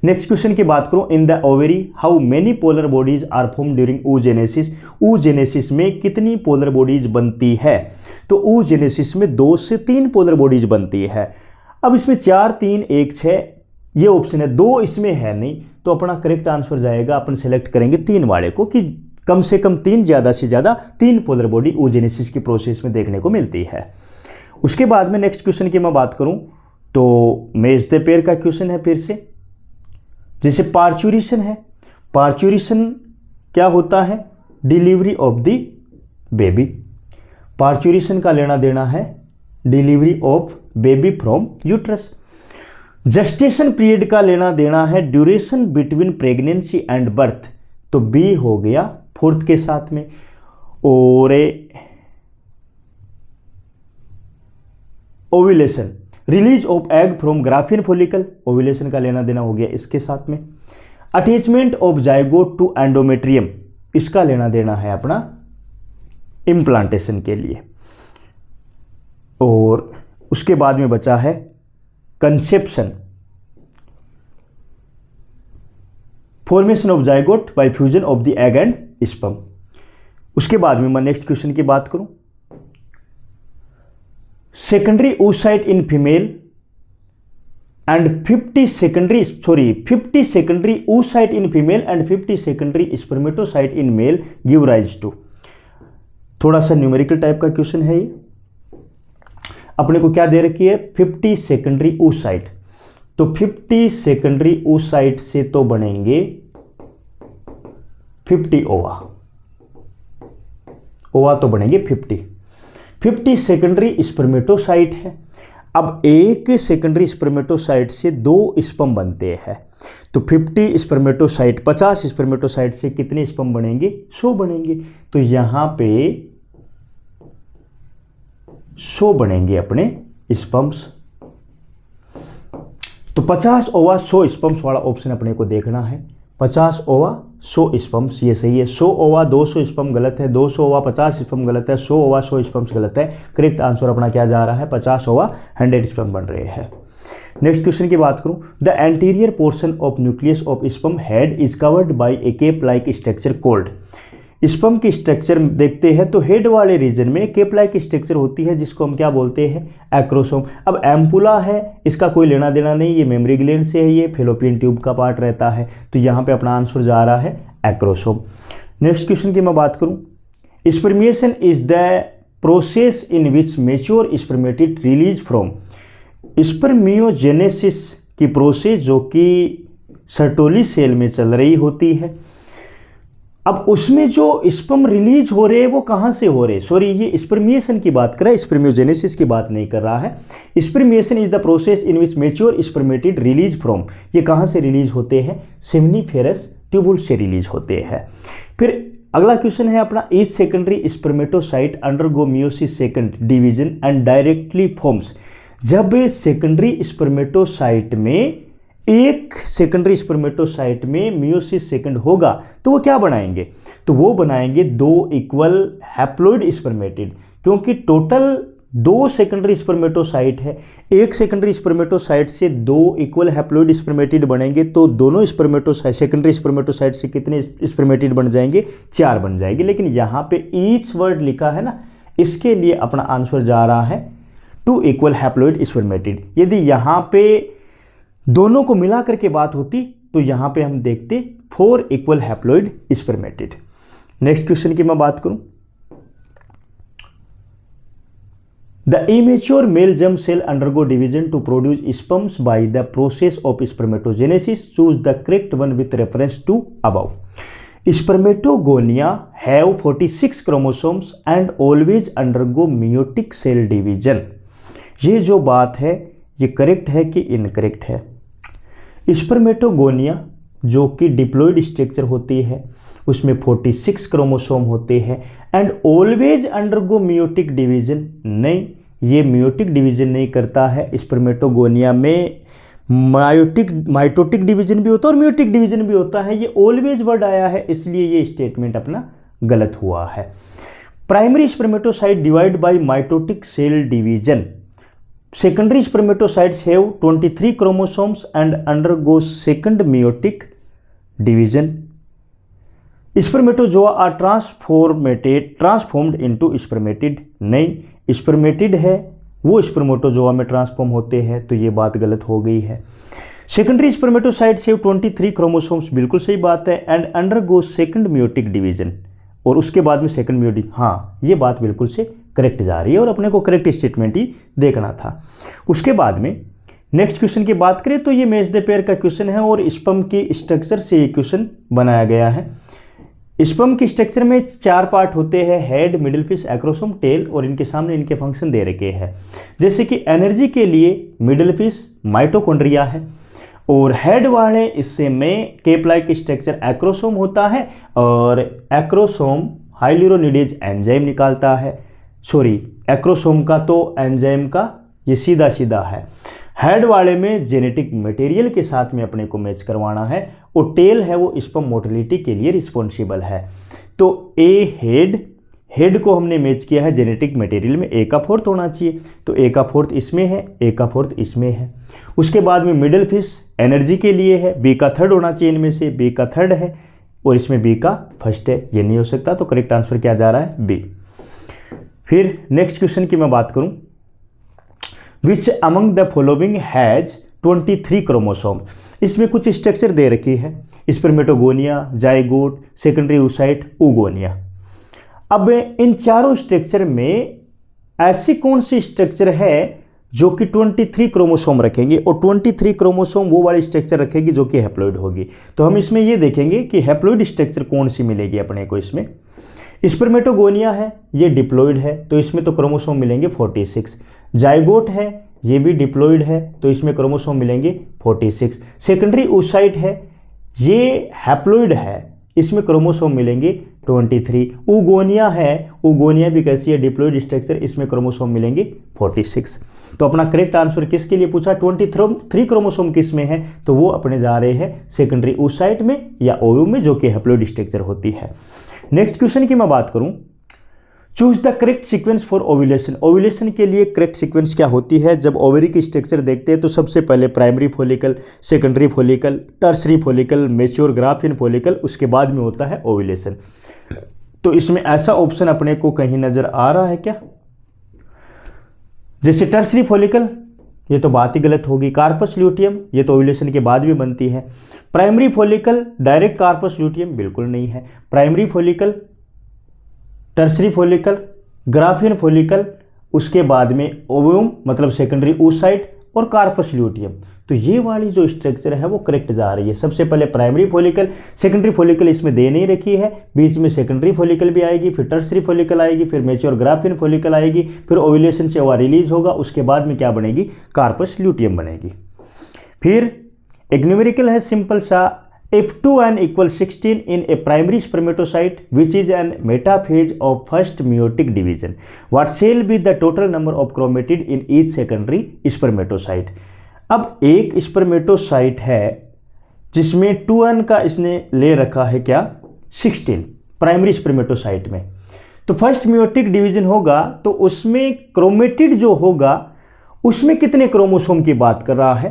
S1: नेक्स्ट क्वेश्चन की बात करूं, in the ovary how many polar bodies are form during oogenesis। oogenesis में कितनी पोलर बॉडीज बनती है? तो oogenesis में 2 से 3 पोलर बॉडीज बनती है। अब इसमें 4, 3, 1, 6 ये ऑप्शन है, 2 इसमें है नहीं, तो अपना करेक्ट आंसर जाएगा, अपन सेलेक्ट करेंगे 3 वाले को, कि कम से कम 3, ज़्यादा से ज़्यादा 3 पोलर बॉडी oogenesis की प्रोसेस में देखने को मिलती है। उसके बाद में नेक्स्ट क्वेश्चन की मैं बात करूं तो मैच द पेयर का क्वेश्चन है फिर से। जैसे पार्चुरेशन है, पार्चुरेशन क्या होता है? Delivery of the baby. Parturition का लेना देना है delivery of baby from uterus. Gestation period का लेना देना है duration between pregnancy and birth, तो बी हो गया 4th के साथ में। और ovulation, release of egg from Graafian follicle, ovulation का लेना देना हो गया इसके साथ में। Attachment of zygote to endometrium, इसका लेना देना है अपना इम्प्लांटेशन के लिए। और उसके बाद में बचा है conception, formation of zygote by fusion of the egg and sperm. उसके बाद में मैं नेक्स्ट क्वेश्चन की बात करूं, secondary oocyte in female and 50 secondary oocyte in female and 50 secondary spermatocyte in male give rise to. थोड़ा सा न्यूमेरिकल टाइप का क्वेश्चन है ये। अपने को क्या दे रखी है? 50 सेकेंडरी oocyte, तो 50 सेकेंडरी oocyte से तो बनेंगे 50 ओवा, ओवा तो बनेंगे 50 सेकेंडरी स्पर्मेटोसाइट है। अब एक सेकेंडरी स्पर्मेटोसाइट से 2 स्पर्म बनते हैं, तो 50 स्पर्मेटोसाइट 50 स्पर्मेटोसाइट से कितने स्पर्म बनेंगे? 100 बनेंगे, तो यहां पे 100 बनेंगे अपने स्पर्म्स। तो 50 ओवा 100 स्पर्म्स वाला ऑप्शन अपने को देखना है। 50 ओवा 100 स्पर्म्स ये सही है। 100 ओवा 200 स्पर्म गलत है, 200 ओवा 50 स्पर्म गलत है, 100 ओवा 100 स्पर्म्स गलत है। करेक्ट आंसर अपना क्या जा रहा है? 50 ओवा 100 स्पर्म बन रहे हैं। नेक्स्ट क्वेश्चन की बात करूं, the anterior portion of nucleus of sperm head is covered by a cap like structure called. Sperm की स्ट्रक्चर देखते हैं तो हेड वाले रीजन में केप लाइक स्ट्रक्चर होती है, जिसको हम क्या बोलते हैं? एक्रोसोम। अब एम्पुला है, इसका कोई लेना देना नहीं, ये मेमरी ग्लैंड से है, ये फेलोपियन ट्यूब का पार्ट रहता है, तो यहाँ पे अपना आंसर जा रहा है एक्रोसोम। नेक्स्ट क्वेश्चन की मैं बात करूँ, spermiation is the process in which mature spermatid release from. Spermiogenesis की प्रोसेस जो कि सर्टोली सेल में चल रही होती है। अब उसमें जो स्पर्म रिलीज हो रहे हैं वो कहाँ से हो रहे हैं? सॉरी, ये स्पर्मिएशन की बात कर रहा है, स्पर्मियोजेनेसिस की बात नहीं कर रहा है। Spermiation is the process in which mature spermatid release from. ये कहाँ से रिलीज होते हैं? सेमिनिफेरस ट्यूबुल से रिलीज होते हैं। फिर अगला क्वेश्चन है अपना, each secondary spermatocyte undergo meiosis second division and directly forms. जब सेकेंडरी स्पर्मेटोसाइट में एक सेकेंडरी स्पर्मेटोसाइट में मियोसिस सेकंड होगा तो वो क्या बनाएंगे? तो वो बनाएंगे 2 इक्वल हैप्लॉइड स्पर्मेटिड, क्योंकि टोटल दो सेकेंडरी स्पर्मेटोसाइट है, एक सेकेंडरी स्पर्मेटोसाइट से दो इक्वल हैप्लॉइड स्पर्मेटिड बनेंगे, तो दोनों स्पर्मेटोसाइट सेकेंडरी स्पर्मेटोसाइट से कितने स्पर्मेटिड बन जाएंगे, 4 बन जाएंगे। लेकिन यहाँ पे ईच वर्ड लिखा है ना, इसके लिए अपना आंसर जा रहा है 2 इक्वल हैप्लॉइड स्पर्मेटिड। यदि यहाँ पे दोनों को मिला करके बात होती तो यहाँ पे हम देखते 4 equal haploid spermatid. Next question की मैं बात करूं, The immature male germ cell undergo division to produce sperms by the process of spermatogenesis. Choose the correct one with reference to above. Spermatogonia have 46 chromosomes and always undergo meiotic cell division. ये जो बात है ये correct है कि incorrect है? Spermatogonia जो कि डिप्लॉइड स्ट्रक्चर होती है उसमें 46 क्रोमोसोम होते हैं and always undergo meiotic division. नहीं, ये मियोटिक डिवीजन नहीं करता है। स्पर्मेटोगोनिया में माइटोटिक डिवीजन भी होता है और मियोटिक डिवीजन भी होता है। ये ऑलवेज वर्ड आया है इसलिए ये स्टेटमेंट अपना गलत हुआ है। Primary spermatocyte divide by mitotic cell division. Secondary spermatocytes have 23 chromosomes and undergo second meiotic division. Spermatozoa are transformed into spermatid. नहीं, स्पर्मेटिड है वो स्पर्मेटोजोआ में ट्रांसफॉर्म होते हैं, तो ये बात गलत हो गई है। सेकेंडरी स्पर्मेटोसाइट्स हैव 23 chromosomes, बिल्कुल सही बात है, and undergo second meiotic division, और उसके बाद में सेकंड मियोटिक, हाँ ये बात बिल्कुल से करेक्ट जा रही है और अपने को करेक्ट स्टेटमेंट ही देखना था। उसके बाद में नेक्स्ट क्वेश्चन की बात करें तो ये मैच द पेयर का क्वेश्चन है और स्पर्म की स्ट्रक्चर से ये क्वेश्चन बनाया गया है। स्पर्म की स्ट्रक्चर में 4 पार्ट होते हैं, head, middle piece, acrosome, tail, और इनके सामने इनके फंक्शन दे रखे हैं। जैसे कि एनर्जी के लिए मिडिल फिश माइटोकॉन्ड्रिया है और हेड वाले हिस्से में केप लाइक स्ट्रक्चर एक्रोसोम होता है और एक्रोसोम हाइल्यूरोनिडेज एंजाइम निकालता है। सॉरी, एक्रोसोम का तो एंजाइम का ये सीधा सीधा है। हेड वाले में जेनेटिक मटेरियल के साथ में अपने को मैच करवाना है और टेल है वो स्पर्म मोटिलिटी के लिए रिस्पॉन्सिबल है। तो ए हेड को हमने मैच किया है जेनेटिक मटेरियल में, A⁴ होना चाहिए, तो A⁴ इसमें है, A⁴ इसमें है। उसके बाद में मिडिल फिश एनर्जी के लिए है, B⁴ होना चाहिए, इनमें से B⁴ है और इसमें B⁴ है, ये नहीं हो सकता, तो करेक्ट आंसर क्या जा रहा है, बी। फिर नेक्स्ट क्वेश्चन की मैं बात करूं, which among the following has 23 chromosome. इसमें कुछ स्ट्रक्चर दे रखी है, spermatogonia, zygote, secondary oocyte, oogonia। अब इन चारों स्ट्रक्चर में ऐसी कौन सी स्ट्रक्चर है जो कि 23 क्रोमोसोम रखेंगे और 23 क्रोमोसोम वो वाली स्ट्रक्चर रखेगी जो कि हैप्लॉइड होगी। तो हम इसमें ये देखेंगे कि हैप्लॉइड स्ट्रक्चर कौन सी मिलेगी अपने को। इसमें स्पर्मेटोगोनिया है, ये डिप्लॉइड है, तो इसमें तो क्रोमोसोम मिलेंगे 46। जाइगोट है, ये भी डिप्लॉइड है, तो इसमें क्रोमोसोम मिलेंगे 46। सेकेंडरी oocyte है, ये हैप्लॉइड है, इसमें क्रोमोसोम मिलेंगे 23। oogonia है, oogonia भी कैसी है, डिप्लॉइड स्ट्रक्चर, इसमें क्रोमोसोम मिलेंगे 46। तो अपना करेक्ट आंसर किसके लिए पूछा, 23 क्रोमोसोम किस में है, तो वो अपने जा रहे हैं सेकेंडरी oocyte में या ओव्यूम में, जो कि हैप्लॉइड स्ट्रक्चर होती है। नेक्स्ट क्वेश्चन की मैं बात करूं, choose the correct sequence for ovulation. Ovulation के लिए करेक्ट सीक्वेंस क्या होती है? जब ओवरी की स्ट्रक्चर देखते हैं तो सबसे पहले primary follicle, secondary follicle, tertiary follicle, mature graphene follicle, उसके बाद में होता है ओव्यूलेशन। तो इसमें ऐसा ऑप्शन अपने को कहीं नजर आ रहा है क्या? जैसे टर्सरी फॉलिकल, ये तो बात ही गलत होगी। कार्पस ल्यूटियम, ये तो ओव्यूलेशन के बाद भी बनती है। Primary follicle, direct corpus luteum बिल्कुल नहीं है। Primary follicle, tertiary follicle, Graafian follicle, उसके बाद में ओव्यूम मतलब सेकेंडरी oocyte और कार्पस ल्यूटियम। तो ये वाली जो स्ट्रक्चर है वो करेक्ट जा रही है। सबसे पहले प्राइमरी फॉलिकल, सेकेंडरी फॉलिकल इसमें दे नहीं रखी है, बीच में सेकेंडरी फॉलिकल भी आएगी, फिर टर्सरी फॉलिकल आएगी, फिर मैच्योर ग्राफिन फॉलिकल आएगी, फिर ओव्यूलेशन से ओवा रिलीज होगा, उसके बाद में क्या बनेगी, कार्पस ल्यूटियम बनेगी। फिर एक न्यूमेरिकल है सिंपल सा, if 2n = 16 in a primary spermatocyte which is an metaphase of first meiotic division, what shall be the total number of chromatid in each secondary spermatocyte? अब एक स्पर्मेटोसाइट है जिसमें 2n का इसने ले रखा है क्या, 16 प्राइमरी स्पर्मेटोसाइट में। तो फर्स्ट मियोटिक डिवीजन होगा तो उसमें क्रोमेटिड जो होगा उसमें कितने क्रोमोसोम की बात कर रहा है,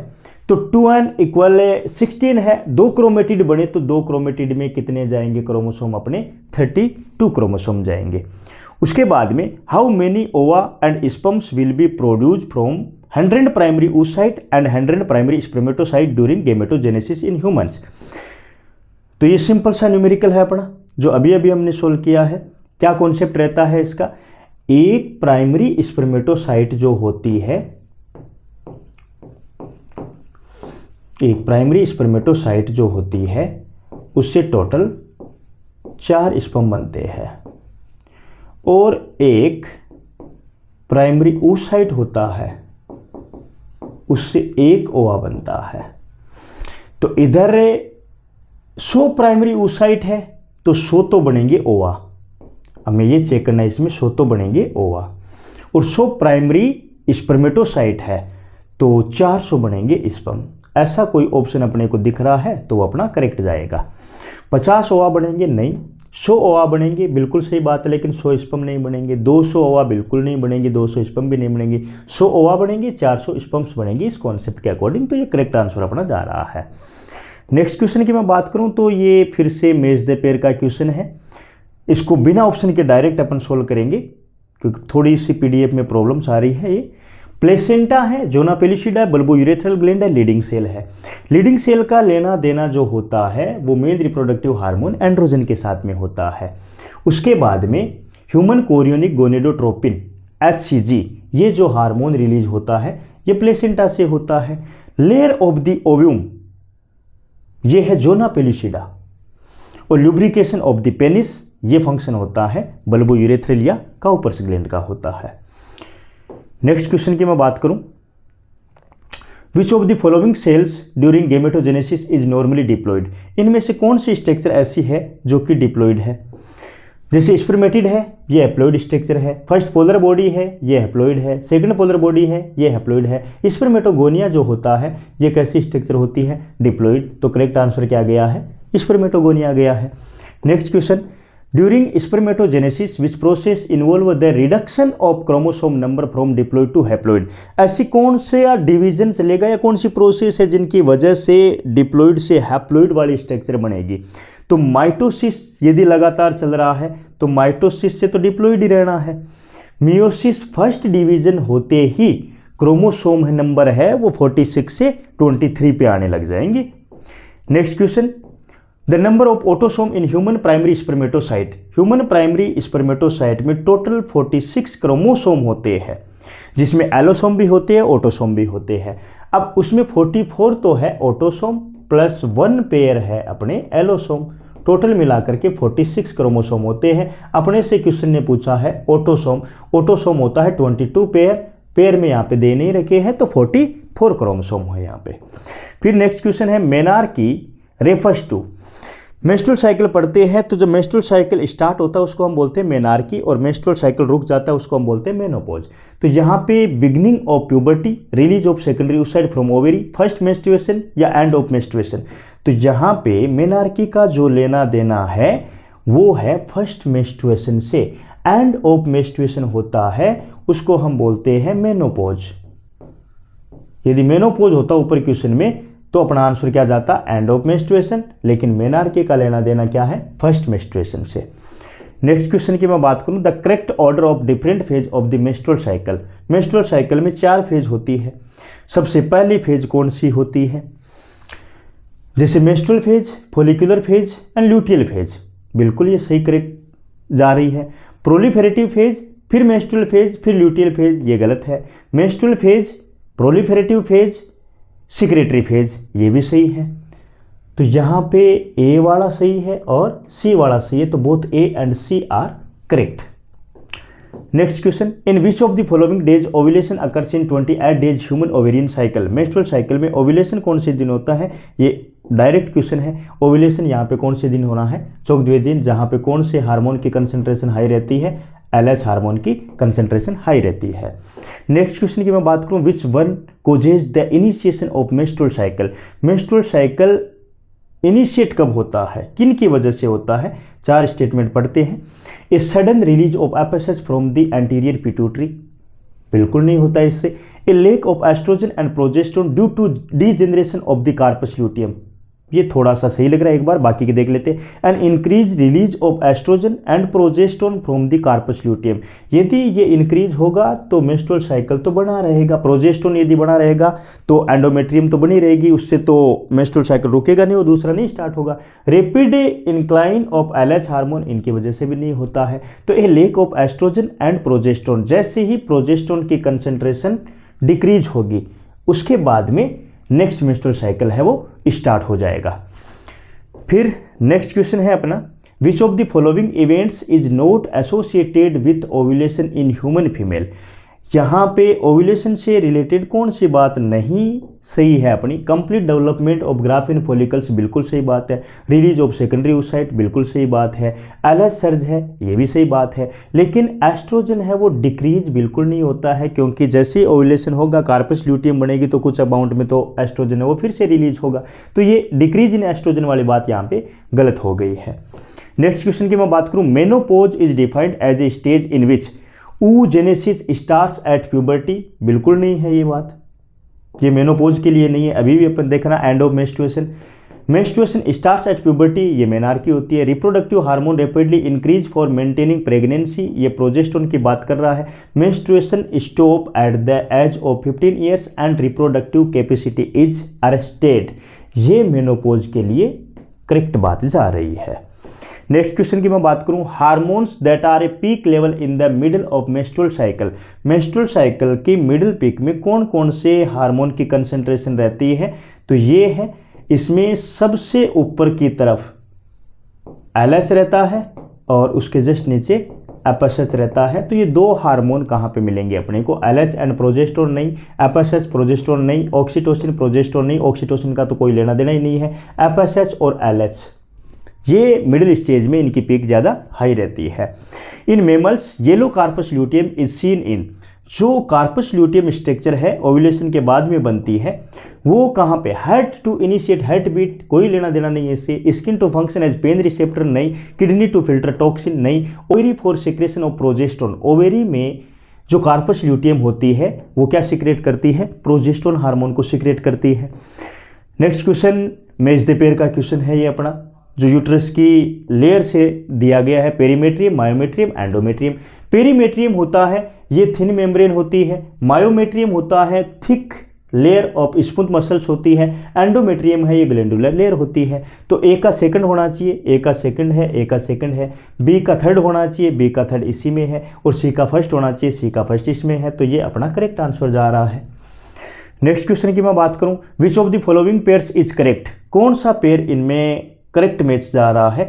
S1: तो 2n इक्वल 16 है, 2 क्रोमेटिड बने तो 2 क्रोमेटिड में कितने जाएंगे क्रोमोसोम अपने, 32 क्रोमोसोम जाएंगे। उसके बाद में हाउ मेनी ओवा and sperms will be produce from 100 primary oocyte and 100 primary spermatocyte during gametogenesis in humans. तो ये सिंपल सा न्यूमेरिकल है अपना जो अभी अभी हमने सोल्व किया है। क्या कॉन्सेप्ट रहता है इसका, एक प्राइमरी स्पर्मेटोसाइट जो होती है, एक प्राइमरी स्पर्मेटोसाइट जो होती है उससे टोटल 4 स्पर्म बनते हैं और एक प्राइमरी oocyte होता है उससे एक ओवा बनता है। तो इधर 100 प्राइमरी oocyte है तो 100 तो बनेंगे ओवा, हमें ये चेक करना है इसमें 100 तो बनेंगे ओवा, और 100 प्राइमरी स्पर्मेटोसाइट है तो 400 बनेंगे स्पर्म। ऐसा कोई ऑप्शन अपने को दिख रहा है तो वो अपना करेक्ट जाएगा। 50 ओवा बनेंगे नहीं, 100 ओवा बनेंगे बिल्कुल सही बात है, लेकिन 100 स्पर्म नहीं बनेंगे। 200 ओवा बिल्कुल नहीं बनेंगे, 200 स्पर्म भी नहीं बनेंगे। 100 ओवा बनेंगे, 400 स्पर्म्स बनेंगे इस कॉन्सेप्ट के अकॉर्डिंग। तो ये करेक्ट आंसर अपना जा रहा है। नेक्स्ट क्वेश्चन की मैं बात करूं तो ये फिर से मेज द पेयर का क्वेश्चन है। इसको बिना ऑप्शन के डायरेक्ट अपन सोल्व करेंगे क्योंकि थोड़ी सी पीडीएफ में प्रॉब्लम्स आ रही है। ये प्लेसेंटा है, जोना पेलिसिडा है, बल्बो यूरेथ्रल ग्लैंड है, लीडिंग सेल है। लीडिंग सेल का लेना देना जो होता है वो मेल रिप्रोडक्टिव हार्मोन एंड्रोजन के साथ में होता है। उसके बाद में ह्यूमन कोरियोनिक गोनेडोट्रोपिन HCG ये जो हार्मोन रिलीज होता है ये प्लेसेंटा से होता है। लेयर ऑफ द ओव्यूम ये है जोना पेलिसिडा, और ल्यूब्रिकेशन ऑफ द पेनिस ये फंक्शन होता है बल्बो यूरेथ्रल का ऊपर ग्लैंड का होता है। नेक्स्ट क्वेश्चन की मैं बात करूं, which of the following cells during gametogenesis is normally diploid. इनमें से कौन सी स्ट्रक्चर ऐसी है जो कि डिप्लॉयड है। जैसे स्पर्मेटिड है ये हैप्लॉइड स्ट्रक्चर है, फर्स्ट पोलर बॉडी है ये हैप्लॉइड है, सेकंड पोलर बॉडी है ये हैप्लॉइड है। स्पर्मेटोगोनिया जो होता है ये कैसी स्ट्रक्चर होती है, डिप्लॉइड। तो करेक्ट आंसर क्या गया है, स्पर्मेटोगोनिया गया है। Next question, during spermatogenesis which process involve the reduction of chromosome number from diploid to haploid. ऐसी कौन से डिवीजन चलेगा या कौन सी प्रोसेस है जिनकी वजह से डिप्लॉइड से हैप्लॉइड वाली स्ट्रक्चर बनेगी। तो माइटोसिस यदि लगातार चल रहा है तो माइटोसिस से तो डिप्लॉइड ही रहना है। मियोसिस फर्स्ट डिवीजन होते ही क्रोमोसोम नंबर है वो 46 से 23 पे आने लग जाएंगे। Next question, the number of autosome in human primary spermatocyte. Human primary spermatocyte में टोटल 46 क्रोमोसोम होते हैं जिसमें एलोसोम भी होते हैं ऑटोसोम भी होते हैं। अब उसमें 44 तो है ऑटोसोम प्लस 1 पेयर है अपने एलोसोम, टोटल मिलाकर के 46 क्रोमोसोम होते हैं। अपने से क्वेश्चन ने पूछा है ऑटोसोम, ऑटोसोम होता है 22 पेयर, पेयर में यहाँ पे दे नहीं रखे हैं तो 44 क्रोमोसोम है यहाँ पे। फिर नेक्स्ट क्वेश्चन है, menarche refers to. Menstrual cycle पढ़ते हैं तो जब मेंस्ट्रुअल साइकिल स्टार्ट होता है उसको हम बोलते हैं मेनार्की, और मेंस्ट्रुअल साइकिल रुक जाता है उसको हम बोलते हैं मेनोपॉज। तो यहाँ पे beginning of puberty, release of secondary oocyte from ovary, first menstruation या एंड ऑफ मेंस्ट्रुएशन। तो यहाँ पे मेनार्की का जो लेना देना है वो है फर्स्ट मेंस्ट्रुएशन से, एंड ऑफ मेंस्ट्रुएशन होता है उसको हम बोलते हैं मेनोपॉज। यदि मेनोपॉज होता ऊपर क्वेश्चन में तो अपना आंसर क्या जाता, एंड ऑफ मेंस्ट्रुएशन, लेकिन मेनार्की का लेना देना क्या है, फर्स्ट मेंस्ट्रुएशन से। नेक्स्ट क्वेश्चन की मैं बात करूं, the correct order of different phase of the menstrual cycle. Menstrual cycle में 4 फेज होती है। सबसे पहली फेज कौन सी होती है, जैसे menstrual phase, follicular phase and luteal phase, बिल्कुल ये सही करेक्ट जा रही है। प्रोलिफेरेटिव फेज, फिर मेंस्ट्रुअल फेज, फिर ल्यूटियल फेज, ये गलत है। Menstrual phase, proliferative phase, secretary phase, ये भी सही है। तो यहाँ पे ए वाला सही है और सी वाला सही है, तो both A and C are correct. Next question, in which of the following days ovulation occurs in 28 days human ovarian cycle. Menstrual cycle में ओव्यूलेशन कौन से दिन होता है, ये डायरेक्ट क्वेश्चन है। ओव्यूलेशन यहाँ पे कौन से दिन होना है, 14वें दिन, जहाँ पे कौन से हार्मोन की कंसंट्रेशन हाई रहती है, LH हार्मोन की कंसंट्रेशन हाई रहती है। नेक्स्ट क्वेश्चन की मैं बात करूं, which one causes the initiation of menstrual cycle. Menstrual cycle initiate कब होता है, किन की वजह से होता है, 4 स्टेटमेंट पढ़ते हैं। A sudden release of FSH from the anterior pituitary, बिल्कुल नहीं होता इससे। A lack of estrogen and progesterone due to degeneration of the corpus luteum, ये थोड़ा सा सही लग रहा है, एक बार बाकी के देख लेते हैं। And increase release of estrogen and progesterone from the corpus luteum, यदि ये इंक्रीज होगा तो मेंस्ट्रुअल साइकिल तो बना रहेगा, प्रोजेस्टेरोन यदि बना रहेगा तो एंडोमेट्रियम तो बनी रहेगी, उससे तो मेंस्ट्रुअल साइकिल रुकेगा नहीं और दूसरा नहीं स्टार्ट होगा। Rapid incline of LH hormone, इनकी वजह से भी नहीं होता है। तो ये lake of estrogen and progesterone, जैसे ही प्रोजेस्टेरोन की कंसंट्रेशन डिक्रीज होगी उसके बाद में नेक्स्ट मेंस्ट्रुअल साइकिल है वो स्टार्ट हो जाएगा। फिर नेक्स्ट क्वेश्चन है अपना, विच of the following events is not associated with ovulation in human female, यहाँ पे ओव्यूलेशन से रिलेटेड कौन सी बात नहीं सही है अपनी। Complete development of graphene follicles, बिल्कुल सही बात है। रिलीज ऑफ सेकेंडरी oocyte, बिल्कुल सही बात है। एलएच सर्ज है, ये भी सही बात है। लेकिन एस्ट्रोजन है वो डिक्रीज बिल्कुल नहीं होता है, क्योंकि जैसे ही ओव्यूलेशन होगा कार्पस ल्यूटियम बनेगी तो कुछ अमाउंट में तो एस्ट्रोजन है वो फिर से रिलीज होगा, तो ये डिक्रीज इन एस्ट्रोजन वाली बात यहाँ पे गलत हो गई है। नेक्स्ट क्वेश्चन की मैं बात करूँ, menopause is defined as a stage in which oogenesis starts at puberty, बिल्कुल नहीं है ये बात, ये मेनोपॉज के लिए नहीं है। अभी भी अपन देखना end of menstruation, menstruation starts at puberty, ये मेनार्की होती है। Reproductive hormone rapidly increase for maintaining pregnancy, ये प्रोजेस्टेरोन की बात कर रहा है। Menstruation stop at the as of 15 years and reproductive capacity is arrested, ये मेनोपॉज के लिए करेक्ट बात जा रही है। नेक्स्ट क्वेश्चन की मैं बात करूं, hormones that are a peak level in the middle of menstrual cycle, menstrual cycle की मिडिल पीक में कौन कौन से हार्मोन की कंसंट्रेशन रहती है, तो ये है, इसमें सबसे ऊपर की तरफ एलएच रहता है और उसके जस्ट नीचे एफएसएच रहता है। तो ये दो हार्मोन कहाँ पे मिलेंगे अपने को, एलएच एंड प्रोजेस्टेरोन नहीं, एफएसएच प्रोजेस्टेरोन नहीं, ऑक्सीटोसिन प्रोजेस्टेरोन नहीं, ऑक्सीटोसिन का तो कोई लेना देना ही नहीं है। एफएसएच और एलएच ये मिडिल स्टेज में इनकी पीक ज़्यादा हाई रहती है। In mammals yellow corpus luteum is seen in, जो कार्पस ल्यूटियम स्ट्रक्चर है ओव्यूलेशन के बाद में बनती है वो कहाँ पे, heart to initiate heart beat, कोई लेना देना नहीं है इससे। Skin to function as pain receptor नहीं, किडनी टू फिल्टर टॉक्सिन नहीं, ovary for secretion of progesterone, ovary में जो कार्पस ल्यूटियम होती है वो क्या सिक्रेट करती है, प्रोजेस्टेरोन हार्मोन को सिक्रेट करती है। नेक्स्ट क्वेश्चन मेज द पेयर का क्वेश्चन है ये अपना, जो यूट्रस की लेयर से दिया गया है, पेरीमेट्रियम, मायोमेट्रियम, एंडोमेट्रियम। पेरीमेट्रियम होता है ये थिन मेम्ब्रेन होती है, मायोमेट्रियम होता है thick layer of smooth muscles होती है, एंडोमेट्रियम है ये ग्लैंडुलर लेयर होती है। तो ए का सेकंड होना चाहिए, ए का सेकंड है, ए का सेकंड है, बी का थर्ड होना चाहिए, बी का थर्ड इसी में है, और सी का फर्स्ट होना चाहिए, सी का फर्स्ट इसमें है। तो ये अपना करेक्ट आंसर जा रहा है। नेक्स्ट क्वेश्चन की मैं बात करूं, which of the following pairs is correct, कौन सा पेयर इनमें करेक्ट मैच जा रहा है,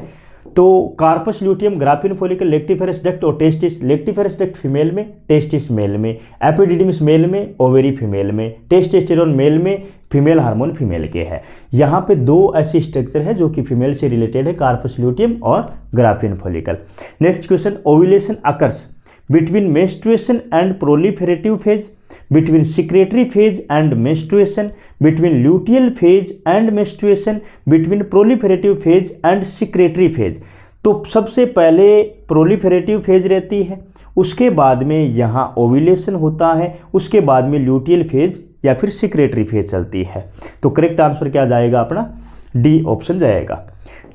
S1: तो corpus luteum, graafian follicle, lactiferous duct और टेस्टिस, लेक्टिफेरस डक्ट फीमेल में, टेस्टिस मेल में, एपिडिडिमिस मेल में, ओवेरी फीमेल में, टेस्टोस्टेरोन मेल में, फीमेल हार्मोन फीमेल के है। यहाँ पे दो ऐसी स्ट्रक्चर है जो कि फीमेल से रिलेटेड है, कार्पस ल्यूटियम और graphene follicle. Next question, ovulation occurs between menstruation and proliferative phase, between secretory phase and menstruation, between luteal phase and menstruation, between proliferative phase and secretory phase। तो सबसे पहले proliferative phase रहती है, उसके बाद में यहाँ ओव्यूलेशन होता है, उसके बाद में ल्यूटियल फेज या फिर सिक्रेटरी फेज चलती है। तो करेक्ट आंसर क्या जाएगा अपना, डी ऑप्शन जाएगा।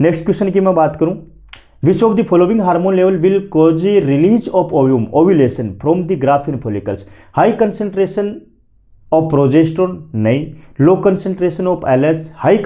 S1: नेक्स्ट क्वेश्चन की मैं बात करूँ, Which of the following hormone level will cause the release of ovulation from the graphene follicles? High concentration of progesterone नहीं, low concentration of LH, high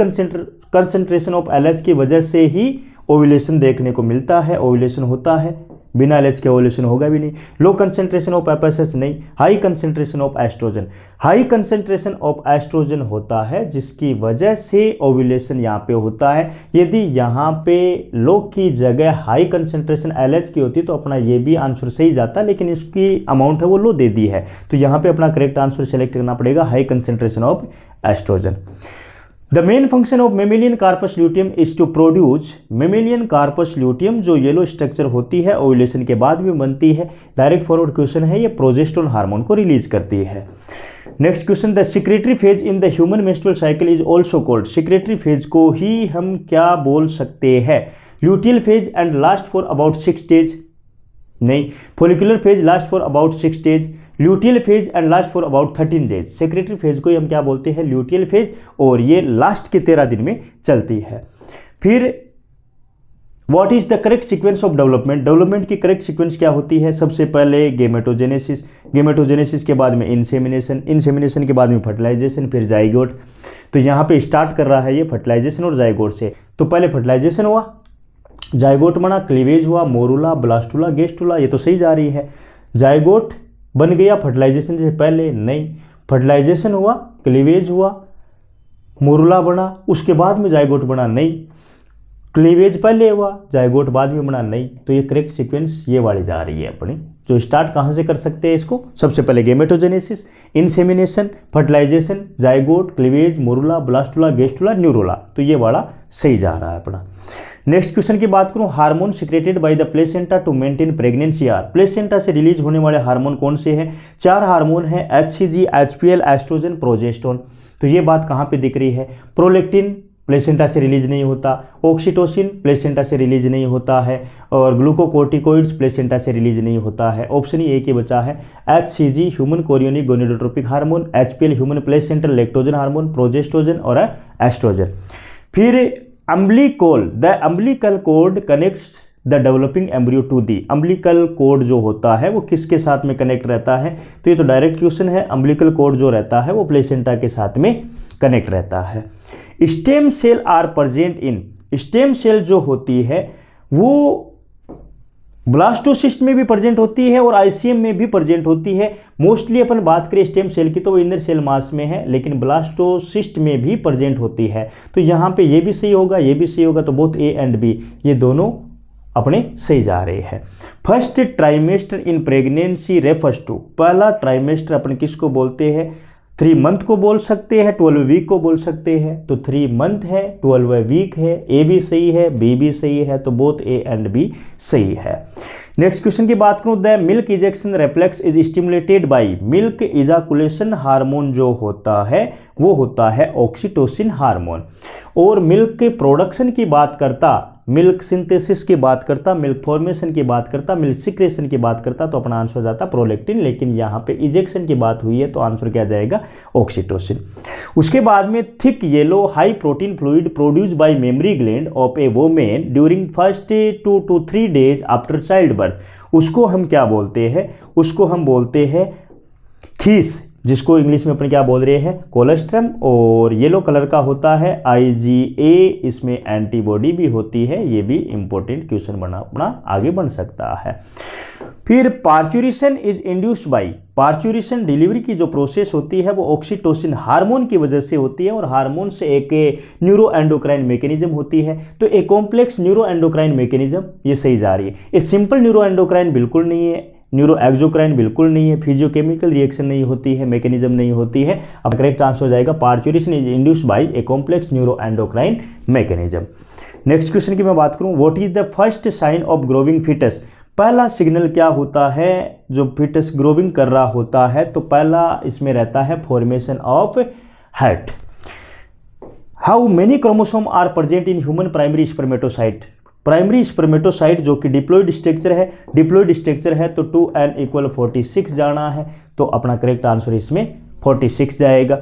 S1: concentration of LH की वजह से ही ovulation देखने को मिलता है, ओव्यूलेशन होता है, बिना एलएच के ओव्यूलेशन होगा भी नहीं। लो कंसंट्रेशन ऑफ एफएसएच नहीं, high concentration of oestrogen, high concentration of oestrogen होता है जिसकी वजह से ओव्यूलेशन यहाँ पे होता है। यदि यहाँ पे लो की जगह हाई कंसंट्रेशन एलएच की होती तो अपना ये भी आंसर सही जाता, लेकिन इसकी अमाउंट है वो लो दे दी है, तो यहाँ पे अपना करेक्ट आंसर सेलेक्ट करना पड़ेगा high concentration of estrogen. The main function of mammalian corpus luteum is to produce, mammalian corpus luteum जो येलो स्ट्रक्चर होती है ओव्यूलेशन के बाद भी बनती है, डायरेक्ट फॉरवर्ड क्वेश्चन है, ये प्रोजेस्टेरोन हार्मोन को रिलीज करती है। Next question, the secretory phase in the human menstrual cycle is also called, secretory phase को ही हम क्या बोल सकते हैं, luteal phase and last for about 6 days, नहीं, follicular phase last for about 6 days, luteal phase and last for about 13 days. Secretory phase को हम क्या बोलते हैं, ल्यूटियल फेज, और ये लास्ट के 13 दिन में चलती है। फिर what is the correct sequence of development, development की करेक्ट सीक्वेंस क्या होती है, सबसे पहले गेमेटोजेनेसिस, गेमेटोजेनेसिस के बाद में इंसेमिनेशन, इंसेमिनेशन के बाद में फर्टिलाइजेशन, फिर जाइगोट। तो यहाँ पे स्टार्ट कर रहा है ये फर्टिलाइजेशन और जाइगोट से। तो पहले फर्टिलाइजेशन हुआ, जाइगोट बना, क्लीवेज हुआ, मोरूला, ब्लास्टुला, गेस्टुला, ये तो सही जा रही है। जाइगोट बन गया फर्टिलाइजेशन से पहले, नहीं, फर्टिलाइजेशन हुआ, क्लीवेज हुआ, मोरूला बना, उसके बाद में जाइगोट बना, नहीं, क्लीवेज पहले हुआ, जाइगोट बाद में बना, नहीं। तो ये करेक्ट सीक्वेंस ये वाली जा रही है अपनी। जो स्टार्ट कहाँ से कर सकते हैं इसको, सबसे पहले gametogenesis, insemination, fertilization, zygote, cleavage, morula, blastula, gastrula, neurula. तो ये वाला सही जा रहा है अपना। नेक्स्ट क्वेश्चन की बात करूं, hormone secreted by the placenta to maintain pregnancy are, placenta से रिलीज होने वाले हार्मोन कौन से हैं, 4 हार्मोन हैं, HCG, HPL, एस्ट्रोजन, प्रोजेस्टेरोन। तो ये बात कहाँ पे दिख रही है, प्रोलेक्टिन प्लेसेंटा से रिलीज नहीं होता, ऑक्सीटोसिन प्लेसेंटा से रिलीज नहीं होता है, और ग्लूकोकोर्टिकोइड्स प्लेसेंटा से रिलीज नहीं होता है। ऑप्शन ए के बचा है, HCG human chorionic gonadotropic hormone, HPL human placental lactogen hormone, progesterone और एस्ट्रोजन। फिर umbilical, the umbilical cord connects the developing embryo to the, umbilical cord जो होता है वो किसके साथ में कनेक्ट रहता है, तो ये तो डायरेक्ट क्वेश्चन है, अम्बिलिकल कोड जो रहता है वो प्लेसेंटा के साथ में कनेक्ट रहता है। Stem cell are present in, stem cell जो होती है वो ब्लास्टोसिस्ट में भी प्रेजेंट होती है और आईसीएम में भी प्रेजेंट होती है। मोस्टली अपन बात करें स्टेम सेल की तो वो इनर सेल मास में है, लेकिन ब्लास्टोसिस्ट में भी प्रेजेंट होती है। तो यहाँ पे ये भी सही होगा, ये भी सही होगा, तो बोथ ए एंड बी ये दोनों अपने सही जा रहे हैं। First trimester in pregnancy refers to, पहला ट्राइमेस्टर अपन किसको बोलते हैं, 3 मंथ को बोल सकते हैं, 12 वीक को बोल सकते हैं। तो 3 मंथ है, 12 वीक है, ए भी सही है, बी भी सही है, तो बोथ ए एंड बी सही है। नेक्स्ट क्वेश्चन की बात करूं, the milk ejection reflex is stimulated by, milk ejaculation hormone जो होता है वो होता है ऑक्सीटोसिन हार्मोन। और मिल्क के प्रोडक्शन की बात करता, मिल्क सिंथेसिस की बात करता, मिल्क फॉर्मेशन की बात करता, मिल्क सिक्रेशन की बात करता, तो अपना आंसर हो जाता प्रोलेक्टिन, लेकिन यहाँ पे इजेक्शन की बात हुई है तो आंसर क्या जाएगा, ऑक्सीटोसिन। उसके बाद में thick yellow high protein fluid produce by mammary gland of A women during first 2 to 3 days after child birth, उसको हम क्या बोलते हैं, उसको हम बोलते हैं खीस, जिसको इंग्लिश में अपन क्या बोल रहे हैं, कोलेस्ट्रम। और येलो कलर का होता है IgA, इसमें एंटीबॉडी भी होती है, ये भी इंपॉर्टेंट क्वेश्चन बना आगे बन सकता है। फिर parturition is induced bye, parturition delivery की जो प्रोसेस होती है वो ऑक्सीटोसिन हार्मोन की वजह से होती है, और हार्मोन से एक न्यूरो एंडोक्राइन मैकेनिज्म होती है। तो एक कॉम्प्लेक्स न्यूरो एंडोक्राइन मैकेनिज्म ये सही जा रही है। ये सिंपल न्यूरो एंडोक्राइन बिल्कुल नहीं है, न्यूरो एक्सोक्राइन बिल्कुल नहीं है, फिजियोकेमिकल रिएक्शन नहीं होती है, मैकेनिज्म नहीं होती है। अब करेक्ट आंसर हो जाएगा parturition is induced by a complex neuro endocrine mechanism. Next question की मैं बात करूं, what is the first sign of growing fetus, पहला सिग्नल क्या होता है जो फीटस ग्रोविंग कर रहा होता है, तो पहला इसमें रहता है formation of head. How many chromosome are present in human primary spermatocyte, primary spermatocyte जो कि डिप्लॉइड स्ट्रक्चर है, डिप्लॉइड स्ट्रक्चर है तो 2n = 46 जाना है, तो अपना करेक्ट आंसर इसमें 46 जाएगा।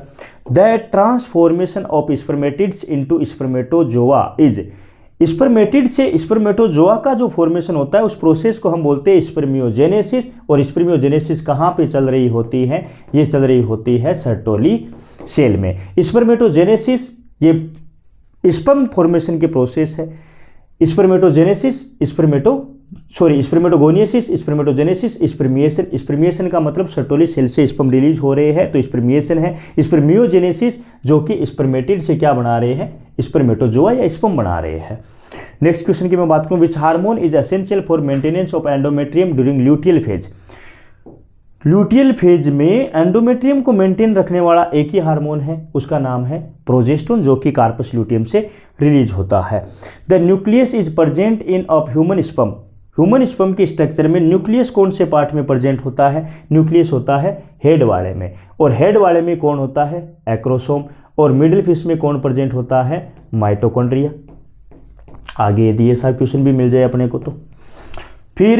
S1: The transformation of spermatids into spermatozoa is, spermatid से स्पर्मेटोजोआ का जो फॉर्मेशन होता है उस प्रोसेस को हम बोलते हैं स्पर्मियोजेनेसिस। और स्पर्मियोजेनेसिस कहाँ पे चल रही होती है, ये चल रही होती है सर्टोली सेल में। स्पर्मेटोजेनेसिस ये स्पर्म फॉर्मेशन के प्रोसेस है, स्पर्मेटोजेनेसिस, स्पर्मेटोगोनियसिस, स्पर्मेटोजेनेसिस, स्पर्मिएशन, स्पर्मिएशन का मतलब सर्टोली सेल से स्पर्म रिलीज हो रहे हैं तो स्पर्मिएशन है। स्पर्मियोजेनेसिस जो कि स्पर्मेटिड से क्या बना रहे हैं, स्पर्मेटोजोआ या स्पर्म बना रहे हैं। नेक्स्ट क्वेश्चन की मैं बात करूं, which hormone is essential for maintenance of endometrium during luteal phase, luteal phase में एंडोमेट्रियम को मेंटेन रखने वाला एक ही हार्मोन है, उसका नाम है प्रोजेस्टेरोन, जो कि कार्पस ल्यूटियम से रिलीज होता है। The nucleus is present in of human sperm. Human sperm के स्ट्रक्चर में न्यूक्लियस कौन से पार्ट में प्रेजेंट होता है? न्यूक्लियस होता है हेड वाले में, और हेड वाले में कौन होता है? एक्रोसोम। और मिडिल फिश में कौन प्रेजेंट होता है? माइटोकॉन्ड्रिया। आगे यदि ऐसा क्वेश्चन भी मिल जाए अपने को तो। फिर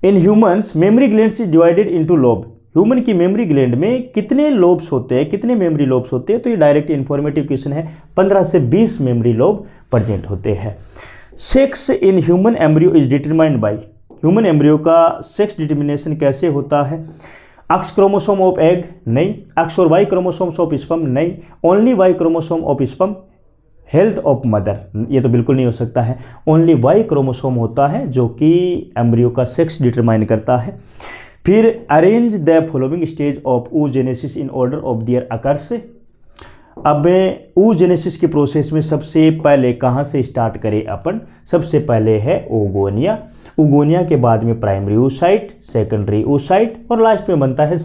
S1: in humans mammary glands is divided into lobe. Human की मेमोरी ग्लैंड में कितने लोब्स होते हैं, कितने मेमोरी लोब्स होते हैं? तो ये डायरेक्ट इन्फॉर्मेटिव क्वेश्चन है। 15 से 20 मेमोरी लोब प्रेजेंट होते हैं। Sex in human embryo is determined by. Human embryo का सेक्स डिटर्मिनेशन कैसे होता है? X chromosome of egg? नहीं। एक्स और वाई क्रोमोसोम्स ऑफ स्पर्म? नहीं। Only Y chromosome of sperm. Health of mother? ये तो बिल्कुल नहीं हो सकता है। ओनली वाई क्रोमोसोम होता है जो कि एम्ब्रियो का सेक्स डिटरमाइन करता है। फिर arrange the following stage of oogenesis in order of their occurs. अब oogenesis के प्रोसेस में सबसे पहले कहाँ से स्टार्ट करें अपन? सबसे पहले है ओगोनिया। ओगोनिया के बाद में प्राइमरी oocyte, सेकेंडरी oocyte और लास्ट में बनता है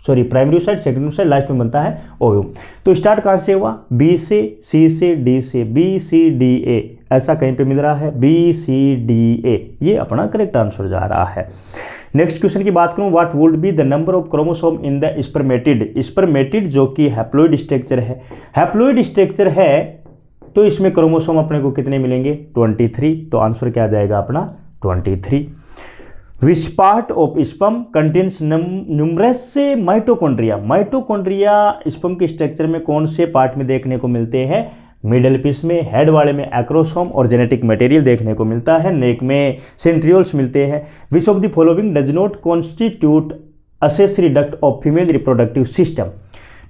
S1: primary oocyte, secondary oocyte, last में बनता है ओव्यूम। तो स्टार्ट कहाँ से हुआ? बी से, सी से, डी से, बी सी डी ए, ऐसा कहीं पे मिल रहा है बी सी डी ए। ये अपना करेक्ट आंसर जा रहा है। नेक्स्ट क्वेश्चन की बात करूं, what would be the number of chromosome in the spermatid. Spermatid जो कि हैप्लॉइड स्ट्रक्चर है, हैप्लॉइड स्ट्रक्चर है तो इसमें क्रोमोसोम अपने को कितने मिलेंगे? 23। तो आंसर क्या आ जाएगा अपना? 23। विच part of sperm contains numerous mitochondria. Mitochondria sperm के स्ट्रक्चर में कौन से पार्ट में देखने को मिलते हैं? मिडल पीस में, हेड वाले में एक्रोसोम और जेनेटिक मटेरियल देखने को मिलता है, नेक में सेंट्रियोल्स मिलते हैं। विच of the following does not constitute accessory duct of female reproductive system.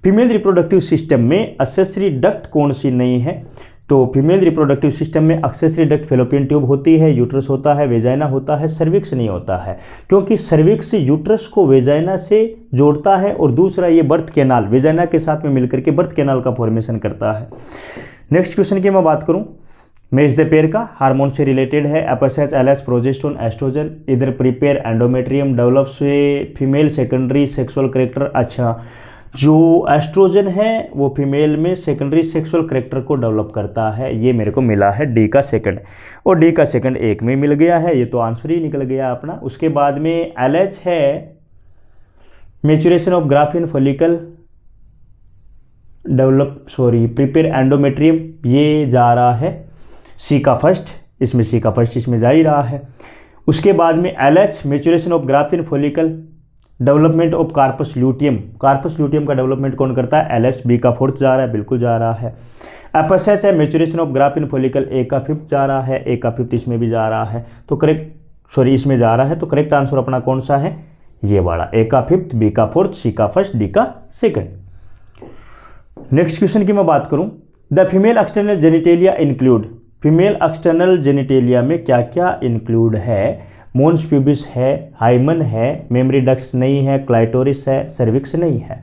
S1: Female reproductive system में असेसरी डक्ट कौन सी नहीं है? तो फीमेल रिप्रोडक्टिव सिस्टम में एक्सेसरी डक्ट फेलोपियन ट्यूब होती है, यूट्रस होता है, वेजाइना होता है, सर्विक्स नहीं होता है, क्योंकि सर्विक्स यूट्रस को वेजाइना से जोड़ता है और दूसरा ये बर्थ कैनाल वेजाइना के साथ में मिलकर के बर्थ कैनाल का फॉर्मेशन करता है। नेक्स्ट क्वेश्चन की मैं बात करूं, मेज द पेयर का हार्मोन से रिलेटेड है। एफएसएच, एलएच, प्रोजेस्टेरोन, एस्ट्रोजन इधर prepare endometrium develops female secondary sexual character. अच्छा, जो एस्ट्रोजन है वो फीमेल में सेकेंडरी सेक्सुअल कैरेक्टर को डेवलप करता है। ये मेरे को मिला है डी का सेकंड, और डी का सेकंड एक में मिल गया है, ये तो आंसर ही निकल गया अपना। उसके बाद में एलएच है maturation of graafian follicle prepare endometrium, ये जा रहा है सी का फर्स्ट, इसमें सी का फर्स्ट इसमें जा ही रहा है। उसके बाद में LH maturation of graafian follicle development of corpus luteum, कार्पस ल्यूटियम का डेवलपमेंट कौन करता है? एलएच, बी का फोर्थ जा रहा है, बिल्कुल जा रहा है। एफएसएच है मैच्योरेशन ऑफ ग्राफिन फॉलिकल, ए का फिफ्थ जा रहा है, ए का फिफ्थ इसमें भी जा रहा है, तो इसमें जा रहा है, तो करेक्ट आंसर अपना कौन सा है? ये वाला, ए का फिफ्थ, बी का फोर्थ, सी का फर्स्ट, डी का सेकंड। नेक्स्ट क्वेश्चन की मैं बात करूं, the female external genitalia include. Female external genitalia में क्या क्या इंक्लूड है? मोन्स प्यूबिस है, हाइमन है, मेमोरी डक्ट्स नहीं है, क्लाइटोरिस है, सर्विक्स नहीं है।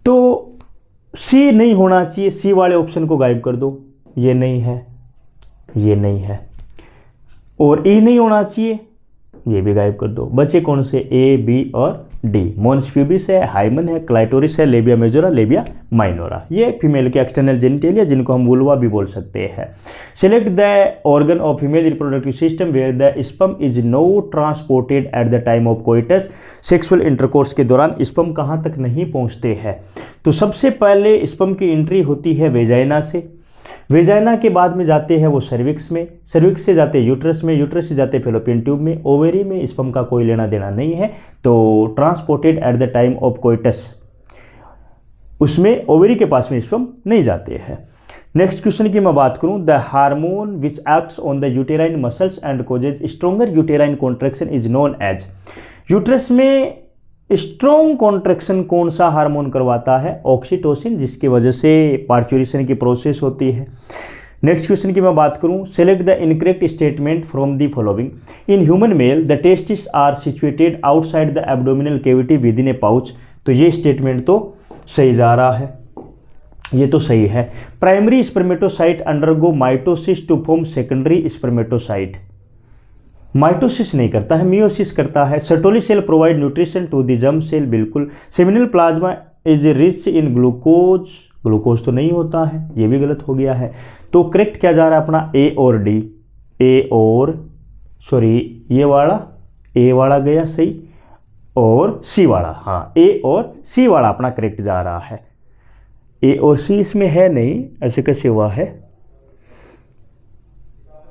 S1: तो सी नहीं होना चाहिए, सी वाले ऑप्शन को गायब कर दो, ये नहीं है, ये नहीं है, और ई नहीं होना चाहिए, ये भी गायब कर दो। बचे कौन से? ए, बी और डी। मोन्स प्यूबिस है, हाइमन है, क्लाइटोरिस है, लेबिया मेजोरा, लेबिया माइनोरा, ये फीमेल के एक्सटर्नल जेनिटेलिया जिनको हम वुल्वा भी बोल सकते हैं। Select the organ of female reproductive system where the sperm is not transported at the time of coitus. Sexual intercourse के दौरान स्पर्म कहाँ तक नहीं पहुँचते हैं? तो सबसे पहले स्पर्म की एंट्री होती है वेजाइना से, वेजाइना के बाद में जाते हैं वो सर्विक्स में, सर्विक्स से जाते हैं यूट्रस में, यूट्रस से जाते हैं फेलोपियन ट्यूब में, ओवेरी में स्पर्म का कोई लेना देना नहीं है, तो transported at the time of coitus, उसमें ओवेरी के पास में स्पर्म नहीं जाते हैं। नेक्स्ट क्वेश्चन की मैं बात करूं, the hormone which acts on the uterine muscles and causes stronger uterine contraction is known as. Uterus में स्ट्रॉन्ग कॉन्ट्रैक्शन कौन सा हार्मोन करवाता है? ऑक्सीटोसिन, जिसकी वजह से पार्चुरेशन की प्रोसेस होती है। नेक्स्ट क्वेश्चन की मैं बात करूं, select the incorrect statement from the following. In human male the testis are situated outside the abdominal cavity within a pouch. तो ये स्टेटमेंट तो सही जा रहा है, ये तो सही है। Primary spermatocyte undergo mitosis to form secondary spermatocyte, mitosis नहीं करता है, मियोसिस करता है। Sertoli cell provide nutrition to the germ cell, बिल्कुल। Seminal plasma is rich in glucose, glucose तो नहीं होता है, ये भी गलत हो गया है। तो करेक्ट क्या जा रहा है अपना, ए और डी, ए और सॉरी ये वाला ए वाला गया सही, और सी वाला, हाँ ए और सी वाला अपना करेक्ट जा रहा है। ए और सी इसमें है नहीं, ऐसे कैसे हुआ है,